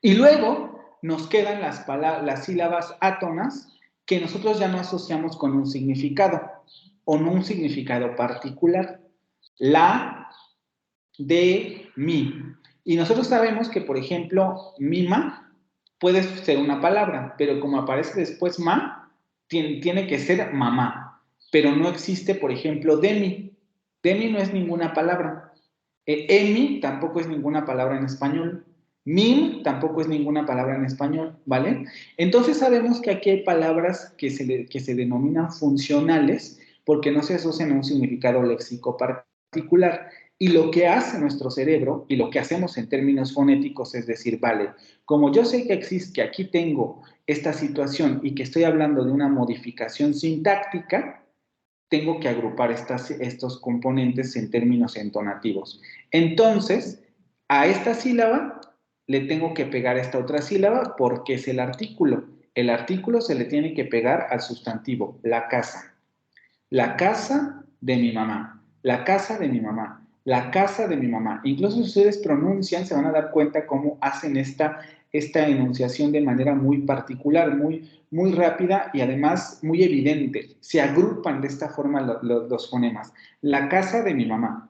Y luego nos quedan las sílabas átonas que nosotros ya no asociamos con un significado o no un significado particular. La, de, mi. Y nosotros sabemos que, por ejemplo, mima puede ser una palabra, pero como aparece después ma, tiene que ser mamá. Pero no existe, por ejemplo, demi. Demi no es ninguna palabra. Emi tampoco es ninguna palabra en español. Mim tampoco es ninguna palabra en español, ¿vale? Entonces sabemos que aquí hay palabras que se denominan funcionales porque no se asocian a un significado léxico particular. Y lo que hace nuestro cerebro y lo que hacemos en términos fonéticos es decir, vale, como yo sé que existe, que aquí tengo esta situación y que estoy hablando de una modificación sintáctica, tengo que agrupar estos componentes en términos entonativos. Entonces, a esta sílaba le tengo que pegar esta otra sílaba porque es el artículo. El artículo se le tiene que pegar al sustantivo, la casa. La casa de mi mamá, la casa de mi mamá, la casa de mi mamá. Incluso si ustedes pronuncian, se van a dar cuenta cómo hacen esta enunciación de manera muy particular, muy rápida y además muy evidente. Se agrupan de esta forma los fonemas. La casa de mi mamá.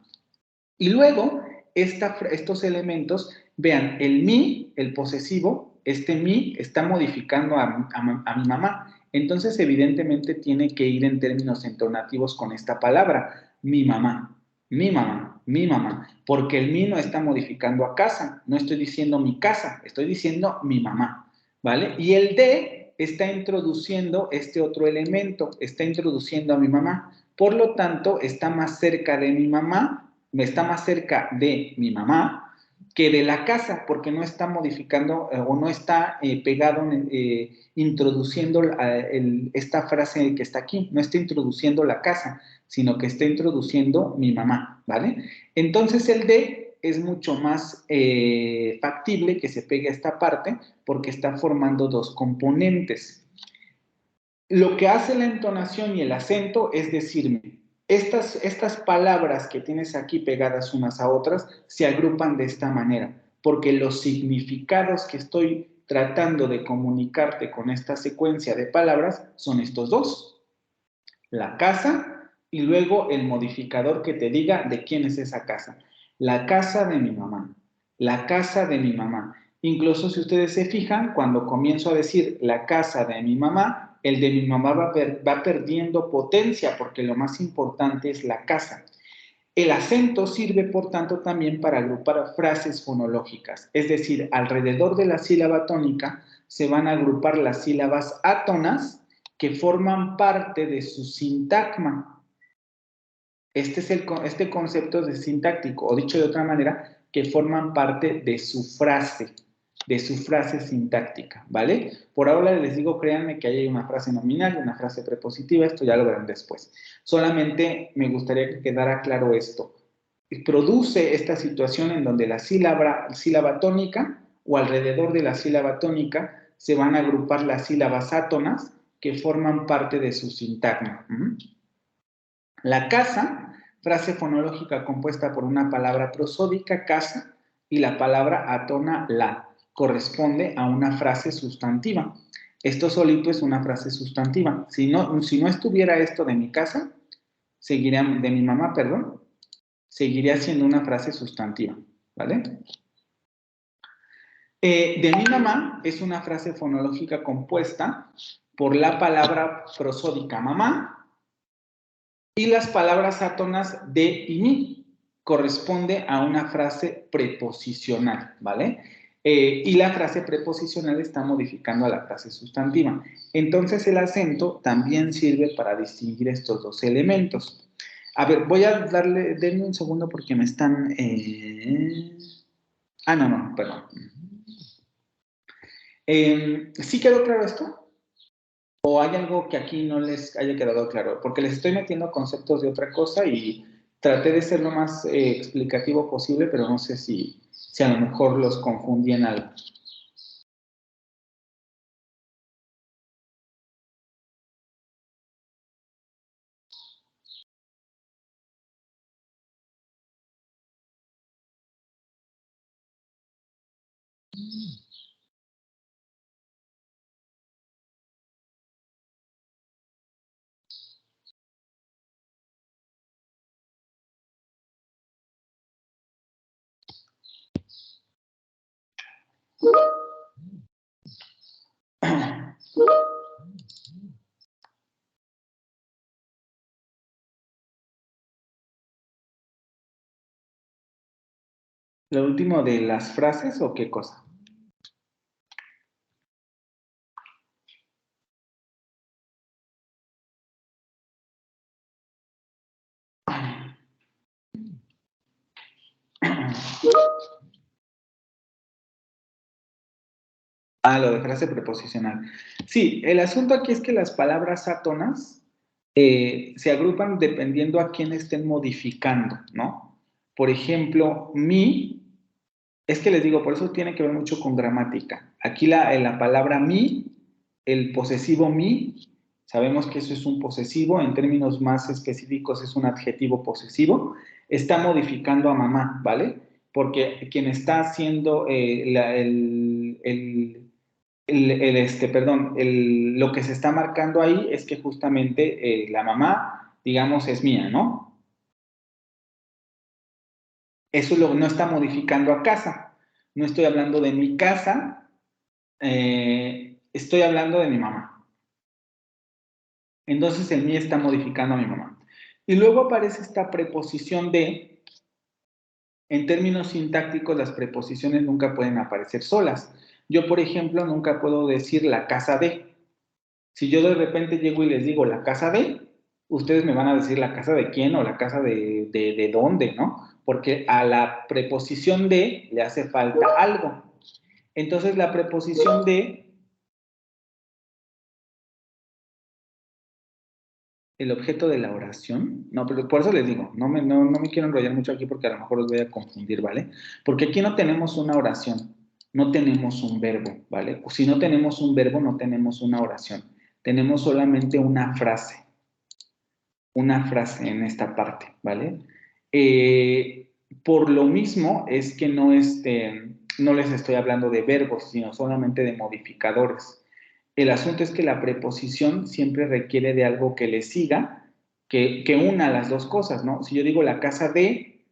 Y luego, estos elementos, vean, el mi, el posesivo, este mi está modificando a mi mamá. Entonces, evidentemente, tiene que ir en términos entonativos con esta palabra, mi mamá, mi mamá, mi mamá, porque el mi no está modificando a casa, no estoy diciendo mi casa, estoy diciendo mi mamá, ¿vale? Y el de está introduciendo este otro elemento, está introduciendo a mi mamá, por lo tanto, está más cerca de mi mamá, está más cerca de mi mamá que de la casa, porque no está modificando o no está pegado, introduciendo esta frase que está aquí, no está introduciendo la casa, sino que está introduciendo mi mamá, ¿vale? Entonces el de es mucho más factible que se pegue a esta parte porque está formando dos componentes. Lo que hace la entonación y el acento es decirme, estas palabras que tienes aquí pegadas unas a otras se agrupan de esta manera, porque los significados que estoy tratando de comunicarte con esta secuencia de palabras son estos dos, la casa y luego el modificador que te diga de quién es esa casa. La casa de mi mamá, la casa de mi mamá. Incluso si ustedes se fijan, cuando comienzo a decir la casa de mi mamá, el de mi mamá va perdiendo potencia porque lo más importante es la casa. El acento sirve, por tanto, también para agrupar frases fonológicas, es decir, alrededor de la sílaba tónica se van a agrupar las sílabas átonas que forman parte de su sintagma. Este concepto de sintáctico, o dicho de otra manera, que forman parte de su frase sintáctica, ¿vale? Por ahora les digo, créanme que ahí hay una frase nominal y una frase prepositiva, esto ya lo verán después. Solamente me gustaría que quedara claro esto. Produce esta situación en donde la sílaba tónica o alrededor de la sílaba tónica se van a agrupar las sílabas átonas que forman parte de su sintagma. La casa, frase fonológica compuesta por una palabra prosódica, casa, y la palabra atona la, corresponde a una frase sustantiva. Esto solito es una frase sustantiva. Si no estuviera esto de mi casa, seguiría, de mi mamá, perdón, seguiría siendo una frase sustantiva, ¿vale? De mi mamá es una frase fonológica compuesta por la palabra prosódica mamá, y las palabras átonas de y mi corresponde a una frase preposicional, ¿vale? Y la frase preposicional está modificando a la frase sustantiva. Entonces el acento también sirve para distinguir estos dos elementos. A ver, voy a denme un segundo porque me están... no, perdón. ¿Sí quedó claro esto? ¿O hay algo que aquí no les haya quedado claro? Porque les estoy metiendo conceptos de otra cosa y traté de ser lo más explicativo posible, pero no sé si a lo mejor los confundí en algo. ¿Lo último de las frases o qué cosa? Ah, lo de frase preposicional. Sí, el asunto aquí es que las palabras átonas se agrupan dependiendo a quién estén modificando, ¿no? Por ejemplo, mi, es que les digo, por eso tiene que ver mucho con gramática. Aquí la palabra mi, el posesivo mi, sabemos que eso es un posesivo, en términos más específicos es un adjetivo posesivo, está modificando a mamá, ¿vale? Porque quien está haciendo lo que se está marcando ahí es que justamente la mamá, digamos, es mía, ¿no? Eso no está modificando a casa. No estoy hablando de mi casa, estoy hablando de mi mamá. Entonces el mí está modificando a mi mamá. Y luego aparece esta preposición de, en términos sintácticos, las preposiciones nunca pueden aparecer solas. Yo, por ejemplo, nunca puedo decir la casa de. Si yo de repente llego y les digo la casa de, ustedes me van a decir la casa de quién o la casa de dónde, ¿no? Porque a la preposición de le hace falta algo. Entonces la preposición de, el objeto de la oración, no, pero por eso les digo, no me quiero enrollar mucho aquí porque a lo mejor los voy a confundir, ¿vale? Porque aquí no tenemos una oración, no tenemos un verbo, ¿vale? Si no tenemos un verbo, no tenemos una oración, tenemos solamente una frase en esta parte, ¿vale? Por lo mismo es que no les estoy hablando de verbos, sino solamente de modificadores. El asunto es que la preposición siempre requiere de algo que le siga, que una las dos cosas, ¿no? Si yo digo la casa de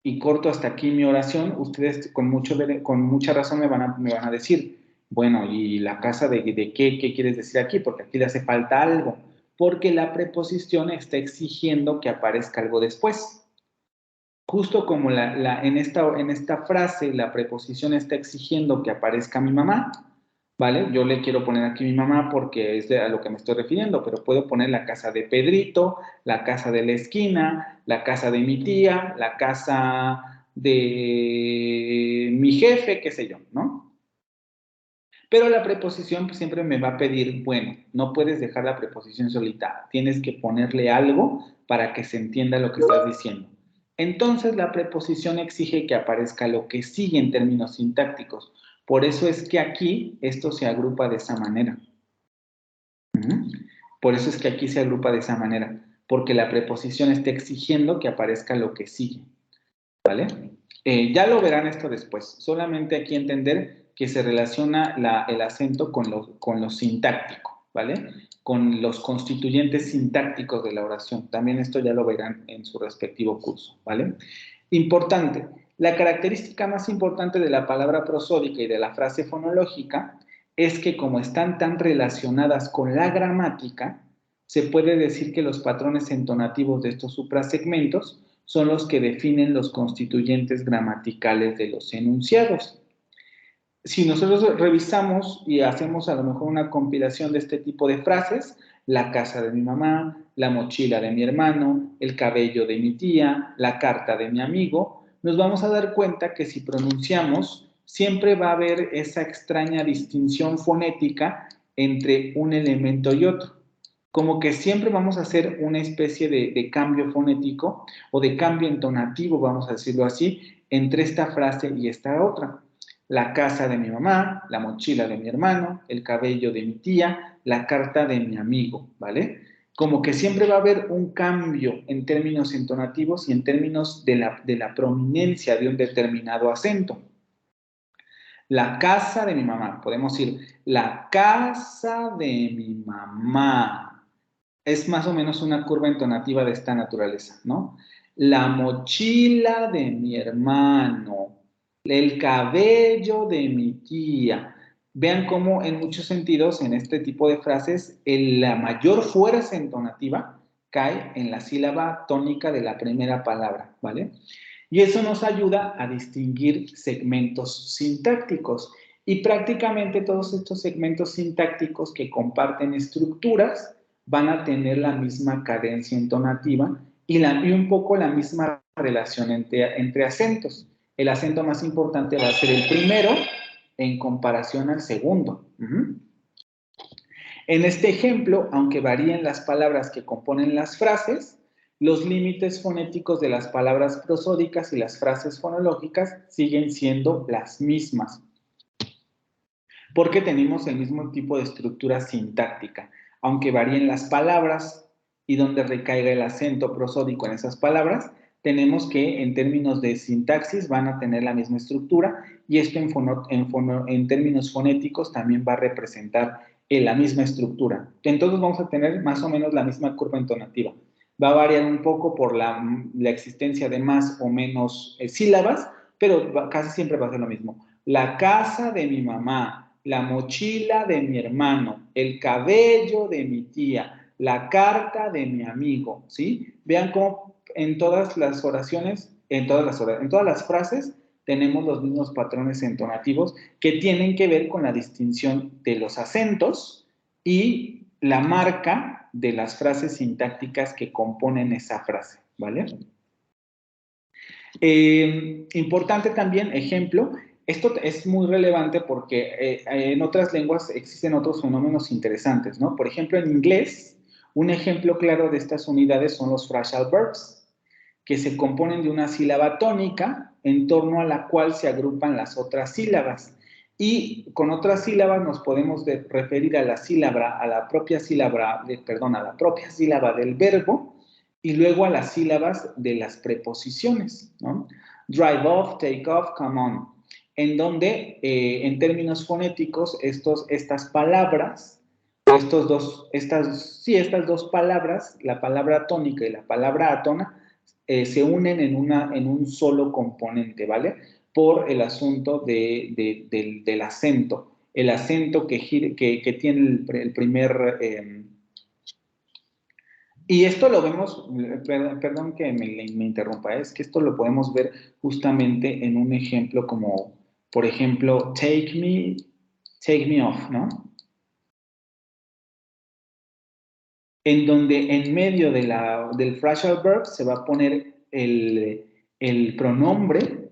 y corto hasta aquí mi oración, ustedes con mucha razón me van a decir, bueno, ¿y la casa de qué quieres decir aquí? Porque aquí le hace falta algo, porque la preposición está exigiendo que aparezca algo después. Justo como en esta frase la preposición está exigiendo que aparezca mi mamá, ¿vale? Yo le quiero poner aquí mi mamá porque es a lo que me estoy refiriendo, pero puedo poner la casa de Pedrito, la casa de la esquina, la casa de mi tía, la casa de mi jefe, qué sé yo, ¿no? Pero la preposición pues, siempre me va a pedir, bueno, no puedes dejar la preposición solita, tienes que ponerle algo para que se entienda lo que estás diciendo. Entonces la preposición exige que aparezca lo que sigue en términos sintácticos. Por eso es que aquí esto se agrupa de esa manera. Por eso es que aquí se agrupa de esa manera, porque la preposición está exigiendo que aparezca lo que sigue, ¿vale? Ya lo verán esto después, solamente aquí entender que se relaciona el acento con lo sintáctico, ¿vale? Con los constituyentes sintácticos de la oración. También esto ya lo verán en su respectivo curso, ¿vale? Importante, la característica más importante de la palabra prosódica y de la frase fonológica es que como están tan relacionadas con la gramática, se puede decir que los patrones entonativos de estos suprasegmentos son los que definen los constituyentes gramaticales de los enunciados. Si nosotros revisamos y hacemos a lo mejor una compilación de este tipo de frases, la casa de mi mamá, la mochila de mi hermano, el cabello de mi tía, la carta de mi amigo, nos vamos a dar cuenta que si pronunciamos, siempre va a haber esa extraña distinción fonética entre un elemento y otro. Como que siempre vamos a hacer una especie de cambio fonético o de cambio entonativo, vamos a decirlo así, entre esta frase y esta otra. La casa de mi mamá, la mochila de mi hermano, el cabello de mi tía, la carta de mi amigo, ¿vale? Como que siempre va a haber un cambio en términos entonativos y en términos de la prominencia de un determinado acento. La casa de mi mamá, podemos decir, la casa de mi mamá. Es más o menos una curva entonativa de esta naturaleza, ¿no? La mochila de mi hermano, el cabello de mi tía. Vean cómo en muchos sentidos, en este tipo de frases, la mayor fuerza entonativa cae en la sílaba tónica de la primera palabra, ¿vale? Y eso nos ayuda a distinguir segmentos sintácticos. Y prácticamente todos estos segmentos sintácticos que comparten estructuras van a tener la misma cadencia entonativa y un poco la misma relación entre acentos. El acento más importante va a ser el primero en comparación al segundo. En este ejemplo, aunque varíen las palabras que componen las frases, los límites fonéticos de las palabras prosódicas y las frases fonológicas siguen siendo las mismas, porque tenemos el mismo tipo de estructura sintáctica. Aunque varíen las palabras y donde recaiga el acento prosódico en esas palabras, tenemos que en términos de sintaxis van a tener la misma estructura y esto en términos fonéticos también va a representar la misma estructura. Entonces vamos a tener más o menos la misma curva entonativa. Va a variar un poco por la existencia de más o menos sílabas, pero casi siempre va a ser lo mismo. La casa de mi mamá, la mochila de mi hermano, el cabello de mi tía, la carta de mi amigo, ¿sí? Vean cómo en todas las oraciones, en todas las frases, tenemos los mismos patrones entonativos que tienen que ver con la distinción de los acentos y la marca de las frases sintácticas que componen esa frase, ¿vale? Importante también, ejemplo, esto es muy relevante porque en otras lenguas existen otros fenómenos interesantes, ¿no? Por ejemplo, en inglés, un ejemplo claro de estas unidades son los phrasal verbs, que se componen de una sílaba tónica en torno a la cual se agrupan las otras sílabas. Y con otras sílabas nos podemos referir a a la propia sílaba del verbo y luego a las sílabas de las preposiciones, ¿no? Drive off, take off, come on. En donde, en términos fonéticos, estas palabras, estas dos palabras, la palabra tónica y la palabra átona, se unen en un solo componente, ¿vale? Por el asunto del acento. El acento que tiene el primer... y esto lo vemos, perdón que me interrumpa, es que esto lo podemos ver justamente en un ejemplo como, por ejemplo, take me off, ¿no? En donde en medio del phrasal verb se va a poner el pronombre,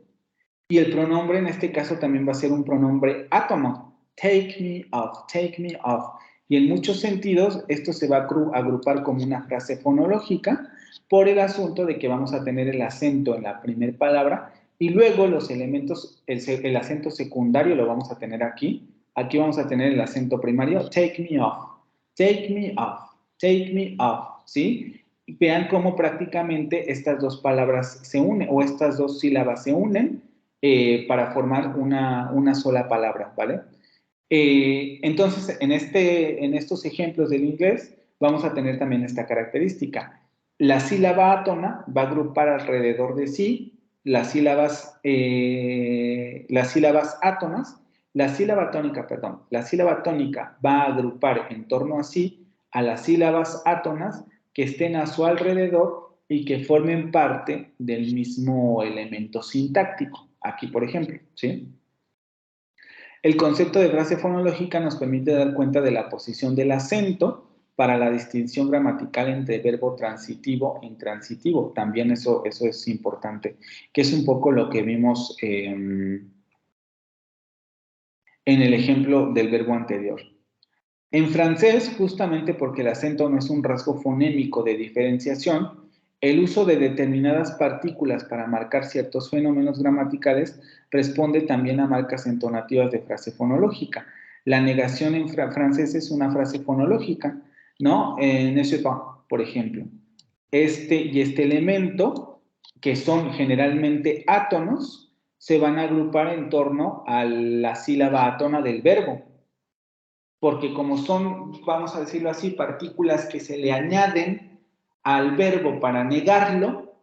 y el pronombre en este caso también va a ser un pronombre átono. Take me off, take me off. Y en muchos sentidos esto se va a agrupar como una frase fonológica por el asunto de que vamos a tener el acento en la primera palabra y luego los elementos, el acento secundario lo vamos a tener aquí. Aquí vamos a tener el acento primario, take me off, take me off, take me off, ¿sí? Vean cómo prácticamente estas dos palabras se unen o estas dos sílabas se unen para formar una sola palabra, ¿vale? Entonces, en estos ejemplos del inglés, vamos a tener también esta característica. La sílaba átona va a agrupar alrededor de sí las sílabas átonas, la sílaba tónica va a agrupar en torno a sí a las sílabas átonas que estén a su alrededor y que formen parte del mismo elemento sintáctico. Aquí, por ejemplo, ¿sí? El concepto de frase fonológica nos permite dar cuenta de la posición del acento para la distinción gramatical entre verbo transitivo e intransitivo. También eso es importante, que es un poco lo que vimos en el ejemplo del verbo anterior. En francés, justamente porque el acento no es un rasgo fonémico de diferenciación, el uso de determinadas partículas para marcar ciertos fenómenos gramaticales responde también a marcas entonativas de frase fonológica. La negación en francés es una frase fonológica, ¿no? Ne sais pas, por ejemplo. Este elemento, que son generalmente átonos, se van a agrupar en torno a la sílaba átona del verbo, porque como son, vamos a decirlo así, partículas que se le añaden al verbo para negarlo,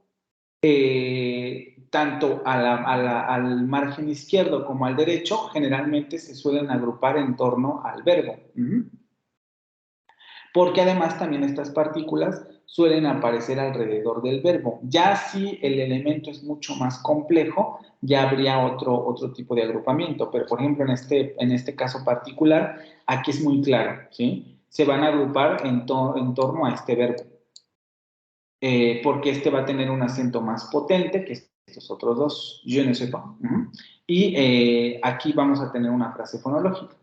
tanto al margen izquierdo como al derecho, generalmente se suelen agrupar en torno al verbo. Porque además también estas partículas suelen aparecer alrededor del verbo. Ya si el elemento es mucho más complejo, ya habría otro tipo de agrupamiento. Pero, por ejemplo, en este caso particular, aquí es muy claro, ¿sí? Se van a agrupar en torno a este verbo. Porque este va a tener un acento más potente que estos otros dos. Je ne sais pas. Y aquí vamos a tener una frase fonológica.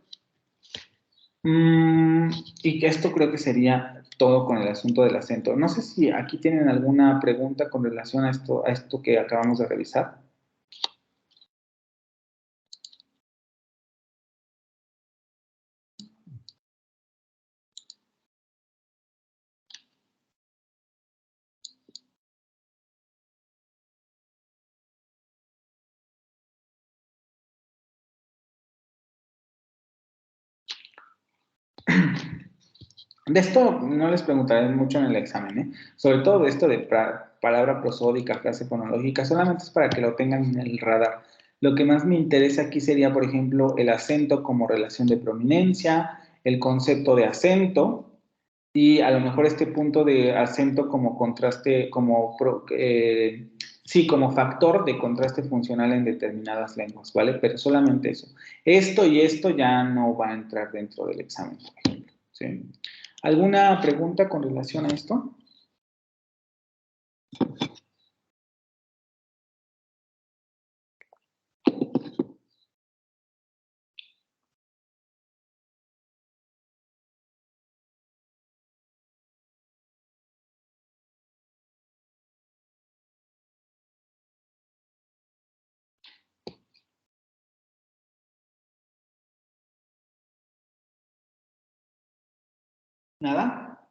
Y que esto creo que sería todo con el asunto del acento. No sé si aquí tienen alguna pregunta con relación a esto que acabamos de revisar. De esto no les preguntaré mucho en el examen, ¿eh? Sobre todo de esto de palabra prosódica, frase fonológica, solamente es para que lo tengan en el radar. Lo que más me interesa aquí sería, por ejemplo, el acento como relación de prominencia, el concepto de acento y a lo mejor este punto de acento como contraste, sí, como factor de contraste funcional en determinadas lenguas, ¿vale? Pero solamente eso. Esto y esto ya no va a entrar dentro del examen, por ejemplo, ¿sí? ¿Alguna pregunta con relación a esto? ¿Nada?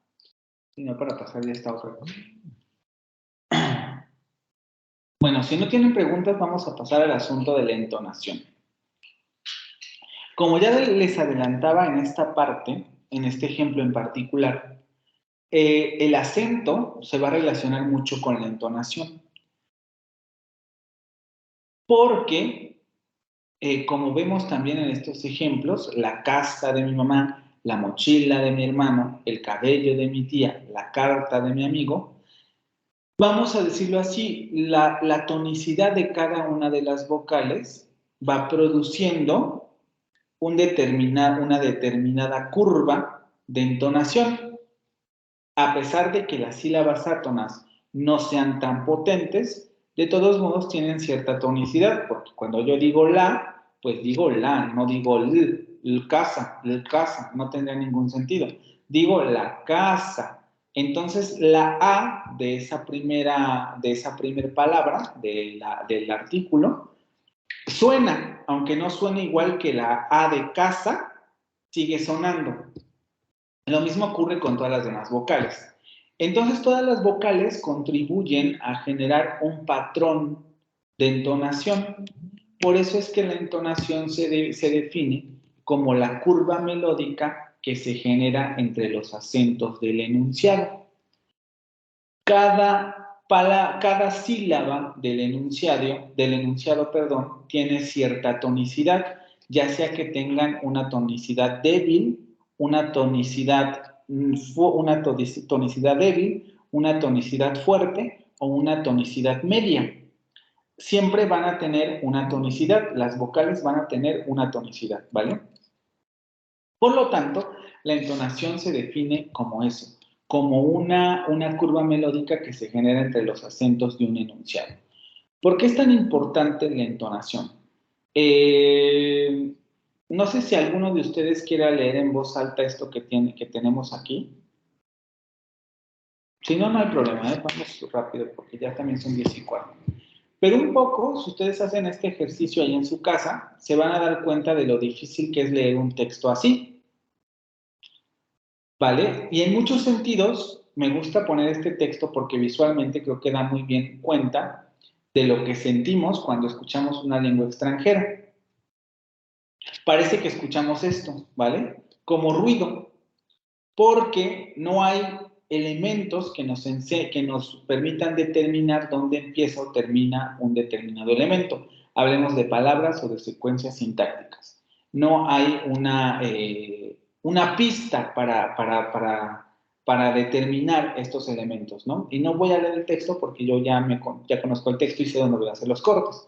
Sino para pasar ya esta otra cosa. Bueno, si no tienen preguntas, vamos a pasar al asunto de la entonación. Como ya les adelantaba en esta parte, en este ejemplo en particular, el acento se va a relacionar mucho con la entonación. Porque, como vemos también en estos ejemplos, la casa de mi mamá, la mochila de mi hermano, el cabello de mi tía, la carta de mi amigo, vamos a decirlo así, la tonicidad de cada una de las vocales va produciendo una determinada curva de entonación. A pesar de que las sílabas átonas no sean tan potentes, de todos modos tienen cierta tonicidad, porque cuando yo digo la, pues digo la, no digo el casa, no tendría ningún sentido. Digo la casa. Entonces, la A de esa primera palabra, del artículo, suena, aunque no suene igual que la A de casa, sigue sonando. Lo mismo ocurre con todas las demás vocales. Entonces, todas las vocales contribuyen a generar un patrón de entonación. Por eso es que la entonación se define como la curva melódica que se genera entre los acentos del enunciado. Cada sílaba del enunciado, tiene cierta tonicidad, ya sea que tengan una tonicidad débil, una tonicidad débil, una tonicidad fuerte o una tonicidad media. Siempre van a tener una tonicidad, las vocales van a tener una tonicidad, ¿vale? Por lo tanto, la entonación se define como eso, como una curva melódica que se genera entre los acentos de un enunciado. ¿Por qué es tan importante la entonación? No sé si alguno de ustedes quiera leer en voz alta esto que tenemos aquí. Si no, no hay problema, vamos rápido porque ya también son 10:15. Pero un poco, si ustedes hacen este ejercicio ahí en su casa, se van a dar cuenta de lo difícil que es leer un texto así. ¿Vale? Y en muchos sentidos me gusta poner este texto porque visualmente creo que da muy bien cuenta de lo que sentimos cuando escuchamos una lengua extranjera. Parece que escuchamos esto, ¿vale? Como ruido, porque no hay elementos que nos permitan determinar dónde empieza o termina un determinado elemento. Hablemos de palabras o de secuencias sintácticas. No hay una pista para determinar estos elementos, ¿no? Y no voy a leer el texto porque yo ya conozco el texto y sé dónde voy a hacer los cortes.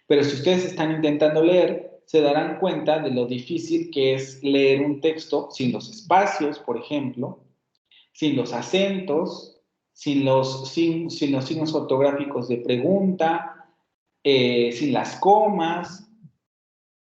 Pero si ustedes están intentando leer, se darán cuenta de lo difícil que es leer un texto sin los espacios, por ejemplo, sin los acentos, sin los signos ortográficos de pregunta, sin las comas,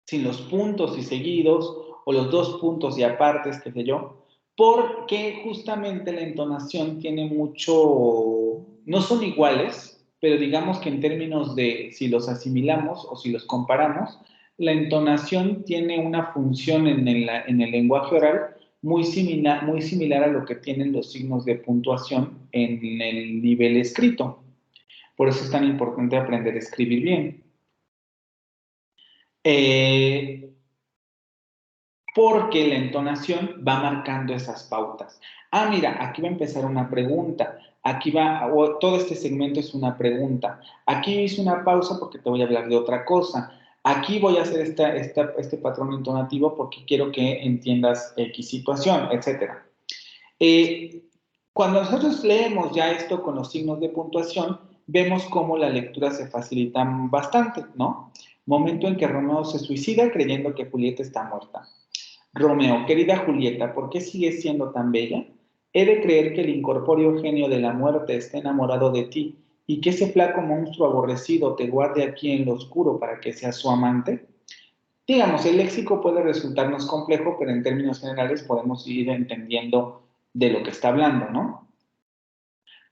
sin los puntos y seguidos, o los dos puntos y apartes, qué sé yo, porque justamente la entonación tiene mucho, no son iguales, pero digamos que en términos de si los asimilamos o si los comparamos, la entonación tiene una función en el lenguaje oral muy similar a lo que tienen los signos de puntuación en el nivel escrito. Por eso es tan importante aprender a escribir bien. Porque la entonación va marcando esas pautas. Ah, mira, aquí va a empezar una pregunta. Todo este segmento es una pregunta. Aquí hice una pausa porque te voy a hablar de otra cosa. Aquí voy a hacer este patrón entonativo porque quiero que entiendas X situación, etc. Cuando nosotros leemos ya esto con los signos de puntuación, vemos cómo la lectura se facilita bastante, ¿no? Momento en que Romeo se suicida creyendo que Julieta está muerta. Romeo, querida Julieta, ¿por qué sigues siendo tan bella? He de creer que el incorpóreo genio de la muerte está enamorado de ti y que ese flaco monstruo aborrecido te guarde aquí en lo oscuro para que seas su amante. Digamos, el léxico puede resultarnos complejo, pero en términos generales podemos ir entendiendo de lo que está hablando, ¿no?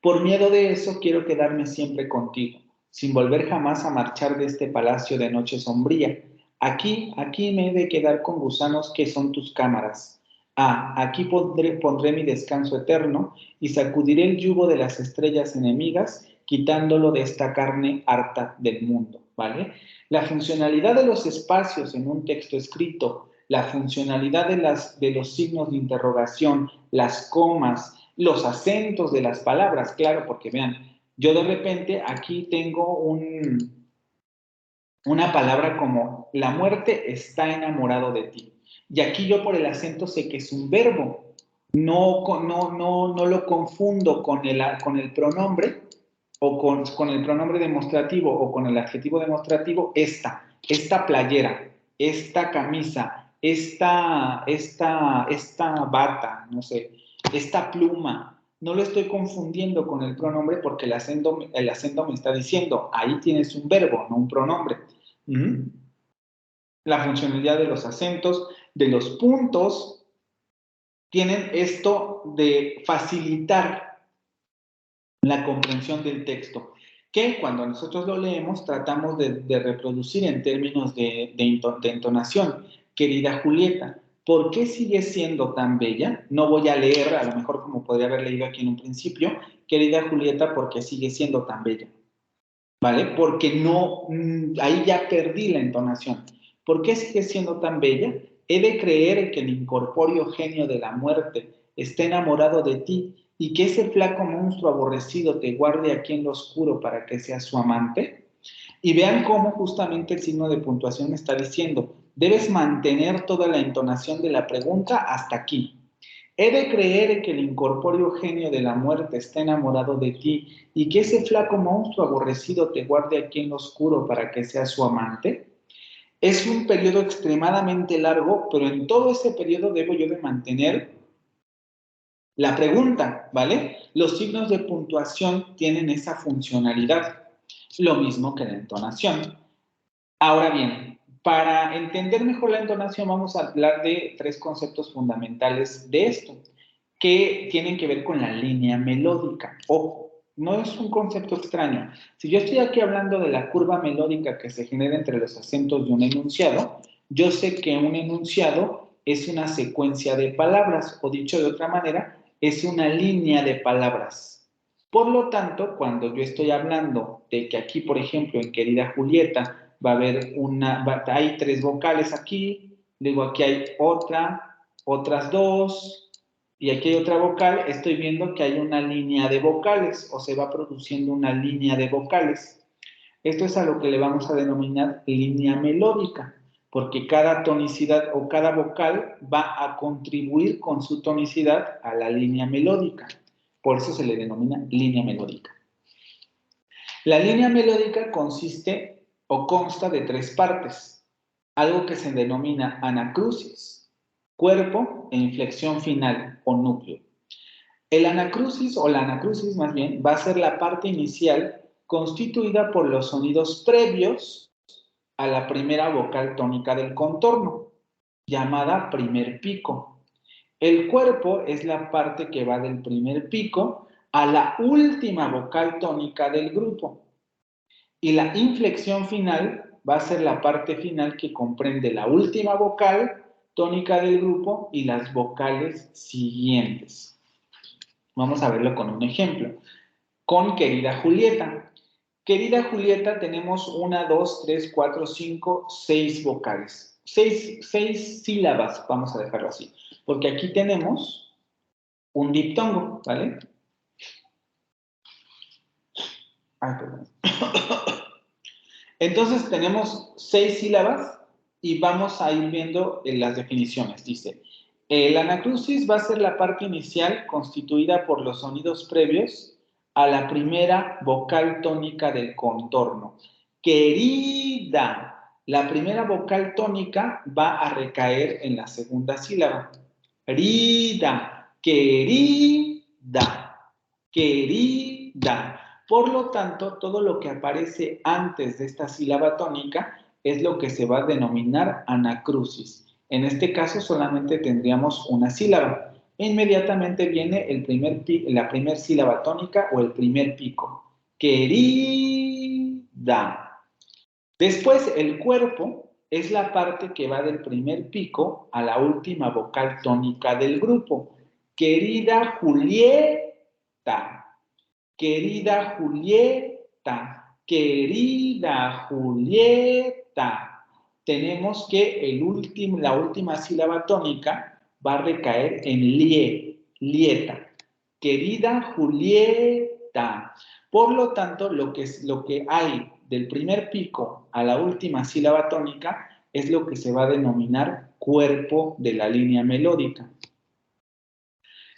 Por miedo de eso quiero quedarme siempre contigo, sin volver jamás a marchar de este palacio de noche sombría. Aquí me he de quedar con gusanos que son tus cámaras. Aquí pondré mi descanso eterno y sacudiré el yugo de las estrellas enemigas, quitándolo de esta carne harta del mundo, ¿vale? La funcionalidad de los espacios en un texto escrito, la funcionalidad de los signos de interrogación, las comas, los acentos de las palabras, claro, porque vean, yo de repente aquí tengo una palabra como la muerte está enamorado de ti. Y aquí yo por el acento sé que es un verbo. No lo confundo con el pronombre o con el pronombre demostrativo o con el adjetivo demostrativo esta playera, esta camisa, esta bata, no sé, esta pluma. No lo estoy confundiendo con el pronombre porque el acento me está diciendo, ahí tienes un verbo, no un pronombre. La funcionalidad de los acentos, de los puntos, tienen esto de facilitar la comprensión del texto, que cuando nosotros lo leemos tratamos de reproducir en términos de entonación. Querida Julieta, ¿por qué sigues siendo tan bella? No voy a leer, a lo mejor como podría haber leído aquí en un principio, querida Julieta, ¿por qué sigues siendo tan bella? ¿Vale? Porque no, ahí ya perdí la entonación. ¿Por qué sigue siendo tan bella? He de creer que el incorpóreo genio de la muerte está enamorado de ti y que ese flaco monstruo aborrecido te guarde aquí en lo oscuro para que seas su amante. Y vean cómo justamente el signo de puntuación me está diciendo, debes mantener toda la entonación de la pregunta hasta aquí. He de creer que el incorpóreo genio de la muerte está enamorado de ti y que ese flaco monstruo aborrecido te guarde aquí en lo oscuro para que seas su amante. Es un periodo extremadamente largo, pero en todo ese periodo debo yo de mantener la pregunta, ¿vale? Los signos de puntuación tienen esa funcionalidad, lo mismo que la entonación. Ahora bien, para entender mejor la entonación vamos a hablar de tres conceptos fundamentales de esto, que tienen que ver con la línea melódica. Ojo, no es un concepto extraño. Si yo estoy aquí hablando de la curva melódica que se genera entre los acentos de un enunciado, yo sé que un enunciado es una secuencia de palabras, o dicho de otra manera, es una línea de palabras. Por lo tanto, cuando yo estoy hablando de que aquí, por ejemplo, en Querida Julieta, va a haber hay tres vocales aquí, luego aquí hay otras dos, y aquí hay otra vocal, estoy viendo que hay una línea de vocales, o se va produciendo una línea de vocales. Esto es a lo que le vamos a denominar línea melódica, porque cada tonicidad o cada vocal va a contribuir con su tonicidad a la línea melódica. Por eso se le denomina línea melódica. La línea melódica consiste o consta de tres partes, algo que se denomina anacrusis, cuerpo e inflexión final o núcleo. El anacrusis o la anacrusis más bien va a ser la parte inicial constituida por los sonidos previos a la primera vocal tónica del contorno, llamada primer pico. El cuerpo es la parte que va del primer pico a la última vocal tónica del grupo. Y la inflexión final va a ser la parte final que comprende la última vocal tónica del grupo y las vocales siguientes. Vamos a verlo con un ejemplo. Con Querida Julieta. Querida Julieta tenemos 1, 2, 3, 4, 5, 6 vocales. 6 sílabas, vamos a dejarlo así. Porque aquí tenemos un diptongo, ¿vale? Ay, perdón. Entonces tenemos 6 sílabas y vamos a ir viendo las definiciones. Dice, el anacrusis va a ser la parte inicial constituida por los sonidos previos a la primera vocal tónica del contorno. Querida. La primera vocal tónica va a recaer en la segunda sílaba. Querida, querida, querida. Por lo tanto, todo lo que aparece antes de esta sílaba tónica es lo que se va a denominar anacrusis. En este caso solamente tendríamos una sílaba. E inmediatamente viene la primera sílaba tónica o el primer pico. Querida. Después, el cuerpo es la parte que va del primer pico a la última vocal tónica del grupo. Querida Julieta. Querida Julieta, querida Julieta. Tenemos que la última sílaba tónica va a recaer en lieta. Querida Julieta. Por lo tanto, lo que hay del primer pico a la última sílaba tónica es lo que se va a denominar cuerpo de la línea melódica.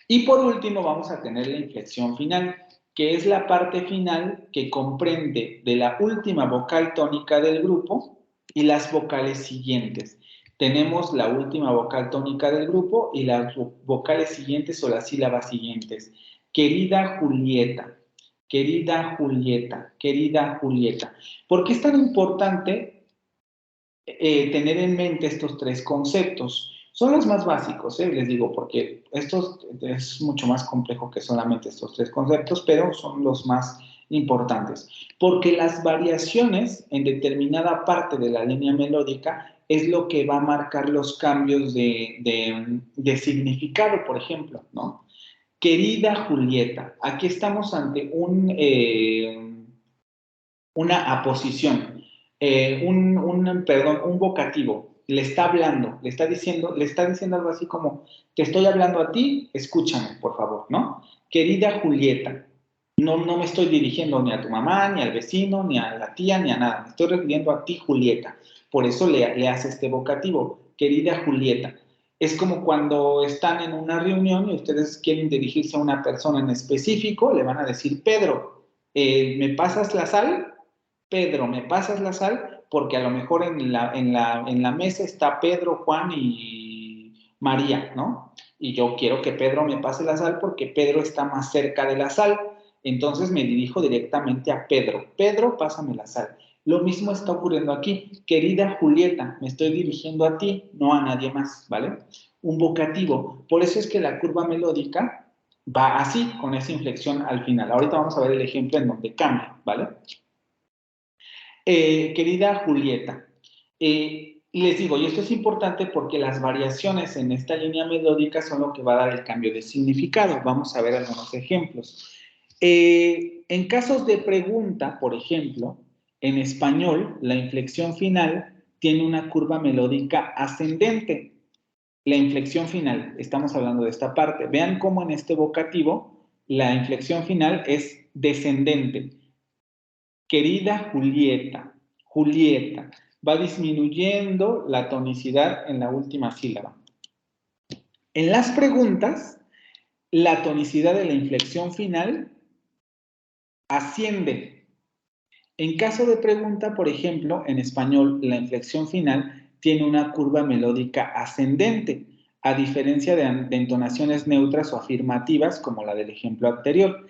Y por último vamos a tener la inflexión final, que es la parte final que comprende de la última vocal tónica del grupo y las vocales siguientes. Tenemos la última vocal tónica del grupo y las vocales siguientes o las sílabas siguientes. Querida Julieta, querida Julieta, querida Julieta. ¿Por qué es tan importante tener en mente estos tres conceptos? Son los más básicos, les digo, porque esto es mucho más complejo que solamente estos tres conceptos, pero son los más importantes. Porque las variaciones en determinada parte de la línea melódica es lo que va a marcar los cambios de significado, por ejemplo, ¿no? Querida Julieta, aquí estamos ante una aposición, un vocativo. Le está hablando, le está diciendo algo así como, te estoy hablando a ti, escúchame, por favor, ¿no? Querida Julieta, no me estoy dirigiendo ni a tu mamá, ni al vecino, ni a la tía, ni a nada, me estoy refiriendo a ti, Julieta. Por eso le hace este vocativo, querida Julieta. Es como cuando están en una reunión y ustedes quieren dirigirse a una persona en específico, le van a decir, Pedro, ¿me pasas la sal? Pedro, ¿me pasas la sal? Porque a lo mejor en la mesa está Pedro, Juan y María, ¿no? Y yo quiero que Pedro me pase la sal porque Pedro está más cerca de la sal. Entonces me dirijo directamente a Pedro. Pedro, pásame la sal. Lo mismo está ocurriendo aquí. Querida Julieta, me estoy dirigiendo a ti, no a nadie más, ¿vale? Un vocativo. Por eso es que la curva melódica va así, con esa inflexión al final. Ahorita vamos a ver el ejemplo en donde cambia, ¿vale? Querida Julieta, les digo, y esto es importante porque las variaciones en esta línea melódica son lo que va a dar el cambio de significado. Vamos a ver algunos ejemplos. En casos de pregunta, por ejemplo, en español, la inflexión final tiene una curva melódica ascendente. La inflexión final, estamos hablando de esta parte. Vean cómo en este vocativo la inflexión final es descendente. Querida Julieta, Julieta, va disminuyendo la tonicidad en la última sílaba. En las preguntas, la tonicidad de la inflexión final asciende. En caso de pregunta, por ejemplo, en español, la inflexión final tiene una curva melódica ascendente, a diferencia de entonaciones neutras o afirmativas como la del ejemplo anterior.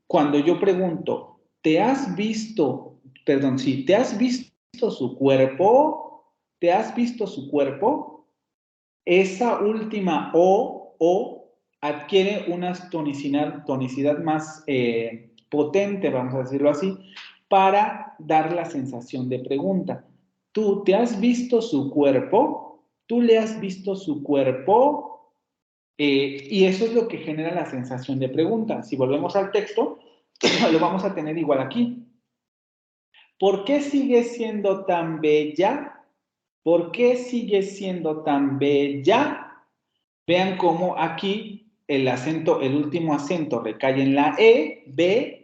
Cuando yo pregunto, ¿te has visto, perdón, sí, ¿te has visto su cuerpo? ¿Te has visto su cuerpo? Esa última o adquiere una tonicidad más potente, vamos a decirlo así, para dar la sensación de pregunta. ¿Tú te has visto su cuerpo? ¿Tú le has visto su cuerpo? Y eso es lo que genera la sensación de pregunta. Si volvemos al texto, lo vamos a tener igual aquí. ¿Por qué sigue siendo tan bella? ¿Por qué sigue siendo tan bella? Vean cómo aquí el acento, el último acento recae en la E, B,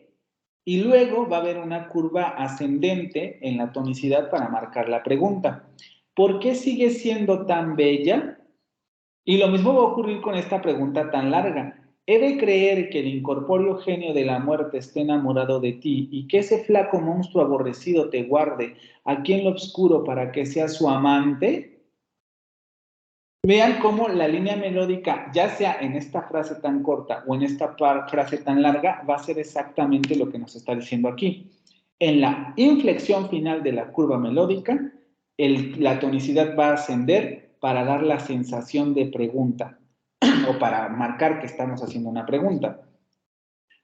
y luego va a haber una curva ascendente en la tonicidad para marcar la pregunta. ¿Por qué sigue siendo tan bella? Y lo mismo va a ocurrir con esta pregunta tan larga. ¿He de creer que el incorpóreo genio de la muerte esté enamorado de ti y que ese flaco monstruo aborrecido te guarde aquí en lo oscuro para que seas su amante? Vean cómo la línea melódica, ya sea en esta frase tan corta o en esta frase tan larga, va a ser exactamente lo que nos está diciendo aquí. En la inflexión final de la curva melódica, la tonicidad va a ascender para dar la sensación de pregunta o para marcar que estamos haciendo una pregunta.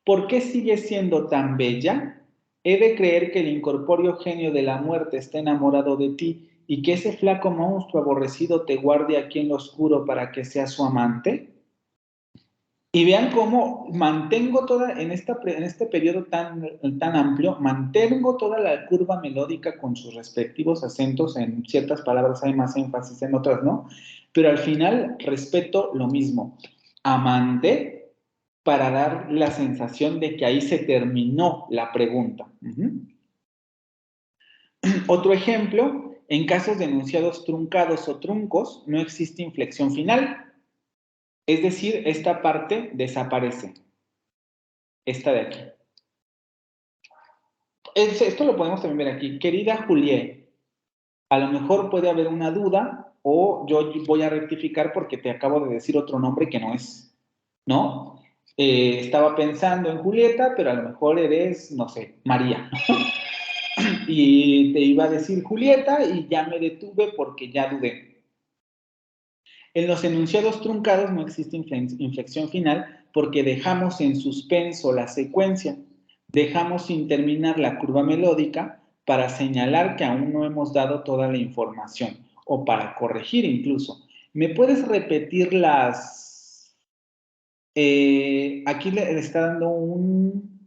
¿Por qué sigue siendo tan bella? ¿He de creer que el incorpóreo genio de la muerte está enamorado de ti y que ese flaco monstruo aborrecido te guarde aquí en lo oscuro para que seas su amante? Y vean cómo mantengo toda, en este periodo tan amplio, mantengo toda la curva melódica con sus respectivos acentos. En ciertas palabras hay más énfasis, en otras no. Pero al final respeto lo mismo. Amante, para dar la sensación de que ahí se terminó la pregunta. Otro ejemplo, en casos de enunciados truncados o truncos, no existe inflexión final. Es decir, esta parte desaparece. Esta de aquí. Esto lo podemos también ver aquí. Querida Juliet, a lo mejor puede haber una duda o yo voy a rectificar porque te acabo de decir otro nombre que no es, ¿no? Estaba pensando en Julieta, pero a lo mejor eres, no sé, María. Y te iba a decir Julieta y ya me detuve porque ya dudé. En los enunciados truncados no existe inflexión final porque dejamos en suspenso la secuencia, dejamos sin terminar la curva melódica para señalar que aún no hemos dado toda la información o para corregir incluso. ¿Me puedes repetir las... aquí le está dando un...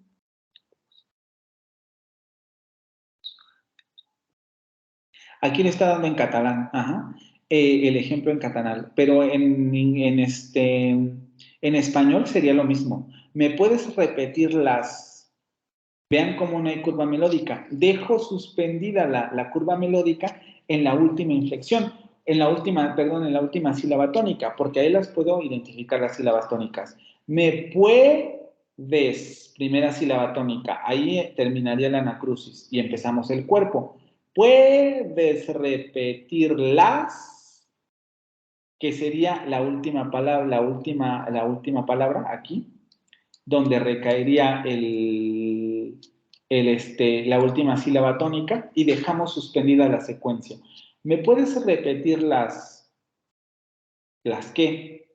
Aquí le está dando en catalán, ajá, el ejemplo en catalán, pero en español sería lo mismo. ¿Me puedes repetir las... Vean cómo no hay curva melódica. Dejo suspendida la curva melódica en la última inflexión, en la última sílaba tónica, porque ahí las puedo identificar las sílabas tónicas. Me puedes, primera sílaba tónica, ahí terminaría la anacrusis y empezamos el cuerpo. ¿Puedes repetir las? Que sería la última palabra, la última palabra aquí, donde recaería la última sílaba tónica y dejamos suspendida la secuencia. ¿Me puedes repetir las qué?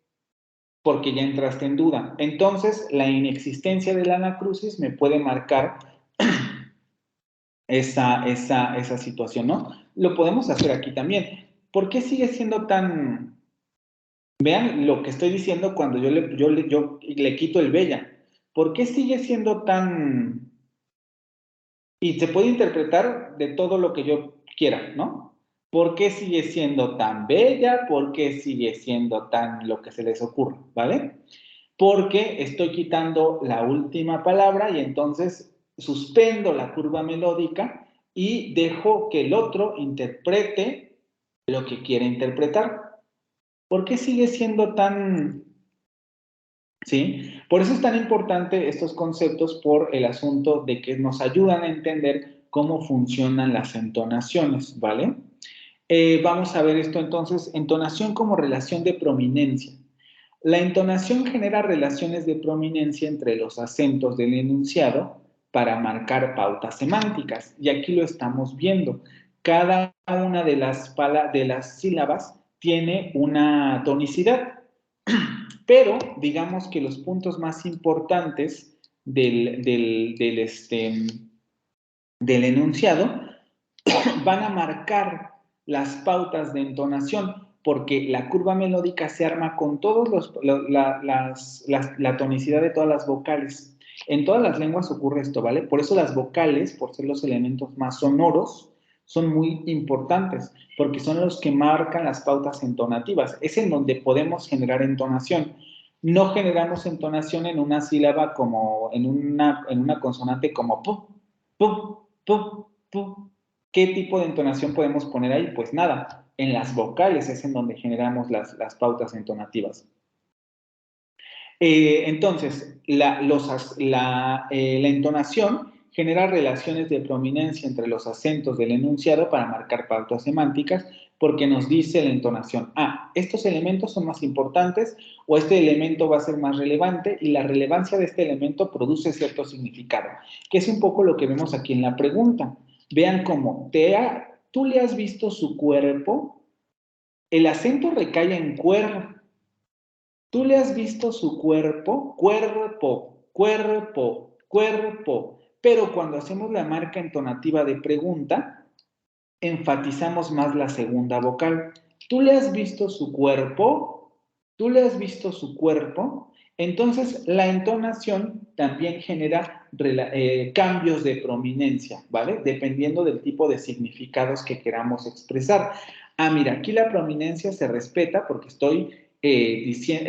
Porque ya entraste en duda. Entonces, la inexistencia de la anacrusis me puede marcar esa situación, ¿no? Lo podemos hacer aquí también. ¿Por qué sigue siendo tan... Vean lo que estoy diciendo cuando yo le quito el bella. ¿Por qué sigue siendo tan... Y se puede interpretar de todo lo que yo quiera, ¿no? ¿Por qué sigue siendo tan bella? ¿Por qué sigue siendo tan lo que se les ocurra? ¿Vale? Porque estoy quitando la última palabra y entonces suspendo la curva melódica y dejo que el otro interprete lo que quiere interpretar. ¿Por qué sigue siendo tan... ¿Sí? Por eso es tan importante estos conceptos por el asunto de que nos ayudan a entender cómo funcionan las entonaciones, ¿vale? Vamos a ver esto entonces, entonación como relación de prominencia. La entonación genera relaciones de prominencia entre los acentos del enunciado para marcar pautas semánticas. Y aquí lo estamos viendo. Cada una de las sílabas tiene una tonicidad. Pero digamos que los puntos más importantes del enunciado van a marcar las pautas de entonación, porque la curva melódica se arma con todos la tonicidad de todas las vocales. En todas las lenguas ocurre esto, ¿vale? Por eso las vocales, por ser los elementos más sonoros, son muy importantes, porque son los que marcan las pautas entonativas. Es en donde podemos generar entonación. No generamos entonación en una sílaba como, en una consonante como pu, pu, pu, pu. ¿Qué tipo de entonación podemos poner ahí? Pues nada, en las vocales es en donde generamos las pautas entonativas. Entonces, la entonación genera relaciones de prominencia entre los acentos del enunciado para marcar pautas semánticas, porque nos dice la entonación, estos elementos son más importantes o este elemento va a ser más relevante y la relevancia de este elemento produce cierto significado, que es un poco lo que vemos aquí en la pregunta. Vean cómo, ¿tú le has visto su cuerpo? El acento recae en cuerpo. ¿Tú le has visto su cuerpo? Cuerpo, cuerpo, cuerpo. Pero cuando hacemos la marca entonativa de pregunta, enfatizamos más la segunda vocal. ¿Tú le has visto su cuerpo? ¿Tú le has visto su cuerpo? Entonces, la entonación también genera cambios de prominencia, ¿vale? Dependiendo del tipo de significados que queramos expresar. Mira, aquí la prominencia se respeta porque estoy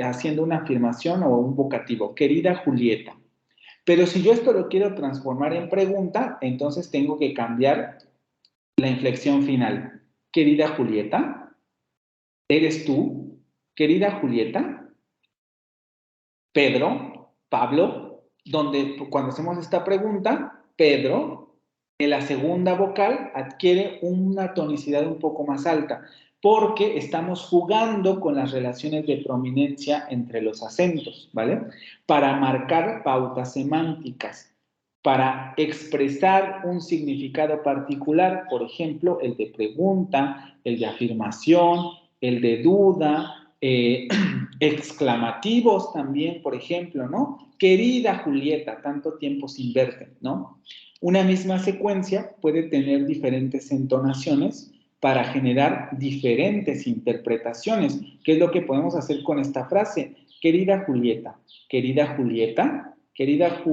haciendo una afirmación o un vocativo. Querida Julieta. Pero si yo esto lo quiero transformar en pregunta, entonces tengo que cambiar la inflexión final. Querida Julieta, ¿eres tú? Querida Julieta, Pedro, Pablo, donde cuando hacemos esta pregunta, Pedro, en la segunda vocal adquiere una tonicidad un poco más alta, porque estamos jugando con las relaciones de prominencia entre los acentos, ¿vale? Para marcar pautas semánticas, para expresar un significado particular, por ejemplo, el de pregunta, el de afirmación, el de duda, exclamativos también, por ejemplo, ¿no? Querida Julieta, tanto tiempo sin verte, ¿no? Una misma secuencia puede tener diferentes entonaciones para generar diferentes interpretaciones. ¿Qué es lo que podemos hacer con esta frase? Querida Julieta, querida Julieta, querida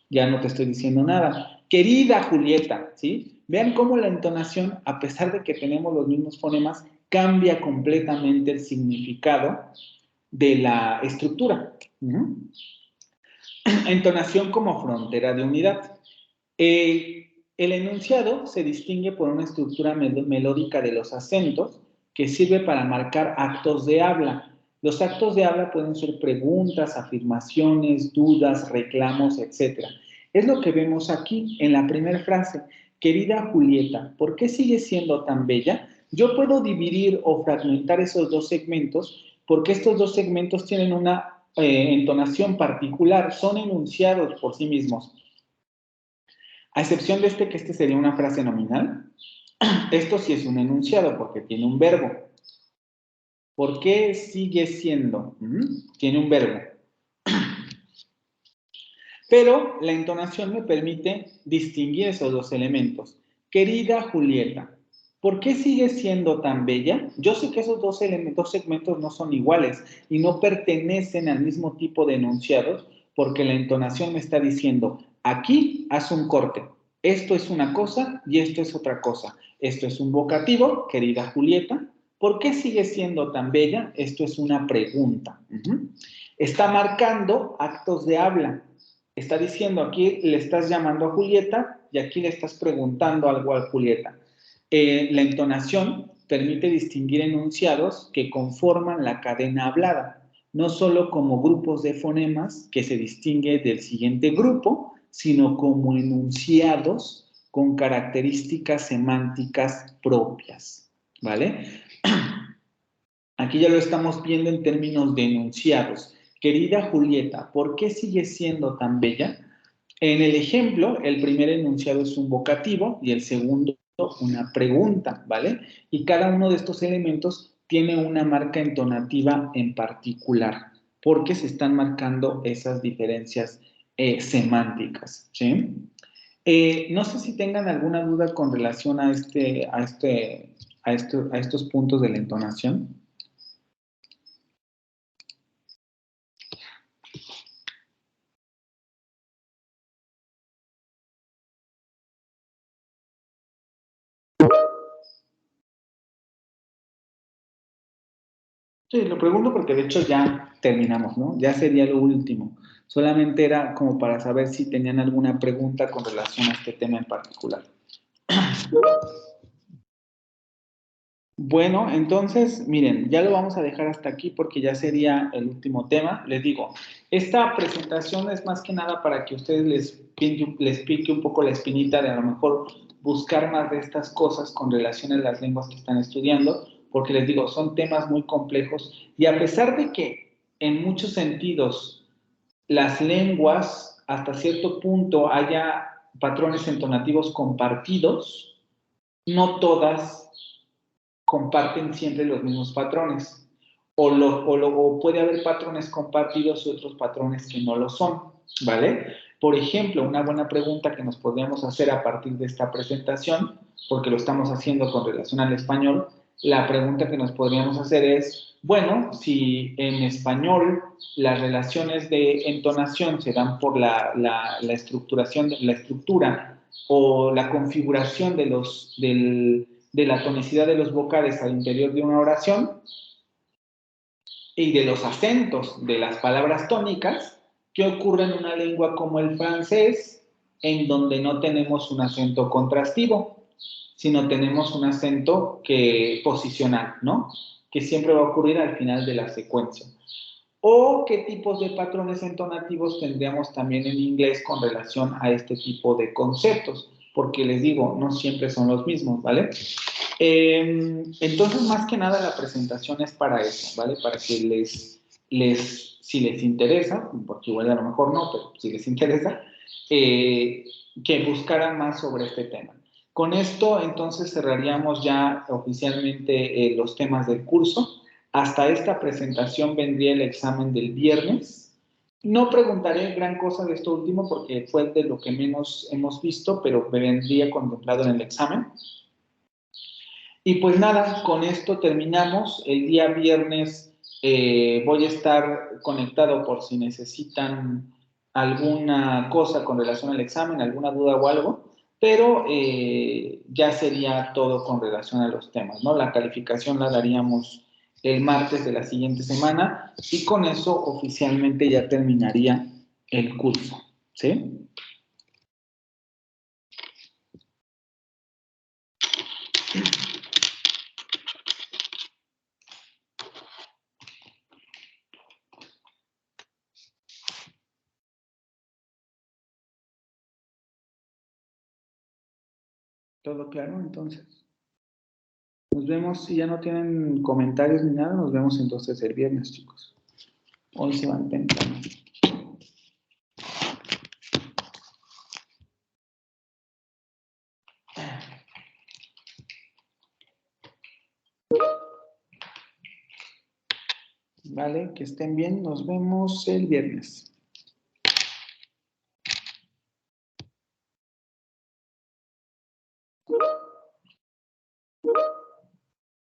ya no te estoy diciendo nada. Querida Julieta, ¿sí? Vean cómo la entonación, a pesar de que tenemos los mismos fonemas, cambia completamente el significado de la estructura. Entonación como frontera de unidad. El enunciado se distingue por una estructura melódica de los acentos que sirve para marcar actos de habla. Los actos de habla pueden ser preguntas, afirmaciones, dudas, reclamos, etc. Es lo que vemos aquí en la primera frase. Querida Julieta, ¿por qué sigues siendo tan bella? Yo puedo dividir o fragmentar esos dos segmentos porque estos dos segmentos tienen una entonación particular, son enunciados por sí mismos. A excepción de que este sería una frase nominal, esto sí es un enunciado porque tiene un verbo. ¿Por qué sigue siendo? Tiene un verbo. Pero la entonación me permite distinguir esos dos elementos. Querida Julieta, ¿por qué sigue siendo tan bella? Yo sé que esos dos segmentos no son iguales y no pertenecen al mismo tipo de enunciados porque la entonación me está diciendo, aquí haz un corte. Esto es una cosa y esto es otra cosa. Esto es un vocativo, querida Julieta. ¿Por qué sigue siendo tan bella? Esto es una pregunta. Está marcando actos de habla. Está diciendo, aquí le estás llamando a Julieta y aquí le estás preguntando algo a Julieta. La entonación permite distinguir enunciados que conforman la cadena hablada, no solo como grupos de fonemas que se distingue del siguiente grupo, sino como enunciados con características semánticas propias, ¿vale? Aquí ya lo estamos viendo en términos de enunciados. Querida Julieta, ¿por qué sigues siendo tan bella? En el ejemplo, el primer enunciado es un vocativo y el segundo una pregunta, ¿vale? Y cada uno de estos elementos tiene una marca entonativa en particular, porque se están marcando esas diferencias semánticas, ¿sí? No sé si tengan alguna duda con relación a estos puntos de la entonación. Sí, lo pregunto porque de hecho ya terminamos, ¿no? Ya sería lo último. Solamente era como para saber si tenían alguna pregunta con relación a este tema en particular. Bueno, entonces, miren, ya lo vamos a dejar hasta aquí porque ya sería el último tema. Les digo, esta presentación es más que nada para que ustedes les pique un poco la espinita de a lo mejor buscar más de estas cosas con relación a las lenguas que están estudiando, porque les digo, son temas muy complejos y a pesar de que en muchos sentidos las lenguas hasta cierto punto haya patrones entonativos compartidos, no todas comparten siempre los mismos patrones. O puede haber patrones compartidos y otros patrones que no lo son, ¿vale? Por ejemplo, una buena pregunta que nos podríamos hacer a partir de esta presentación, porque lo estamos haciendo con relación al español, la pregunta que nos podríamos hacer es, bueno, si en español las relaciones de entonación se dan por la estructuración, la estructura o la configuración de la tonicidad de los vocales al interior de una oración y de los acentos de las palabras tónicas, ¿qué ocurre en una lengua como el francés, en donde no tenemos un acento contrastivo, sino tenemos un acento posicional, ¿no? Que siempre va a ocurrir al final de la secuencia. ¿O qué tipos de patrones entonativos tendríamos también en inglés con relación a este tipo de conceptos? Porque les digo, no siempre son los mismos, ¿vale? Entonces, más que nada, la presentación es para eso, ¿vale? Para que si les interesa, porque igual a lo mejor no, pero si les interesa, que buscaran más sobre este tema. Con esto, entonces, cerraríamos ya oficialmente los temas del curso. Hasta esta presentación vendría el examen del viernes. No preguntaré gran cosa de esto último porque fue de lo que menos hemos visto, pero vendría contemplado en el examen. Y pues nada, con esto terminamos. El día viernes voy a estar conectado por si necesitan alguna cosa con relación al examen, alguna duda o algo, pero ya sería todo con relación a los temas, ¿no? La calificación la daríamos el martes de la siguiente semana y con eso oficialmente ya terminaría el curso, ¿sí? ¿Todo claro entonces? Nos vemos, si ya no tienen comentarios ni nada, nos vemos entonces el viernes, chicos. Hoy se van temprano. Vale, que estén bien, nos vemos el viernes.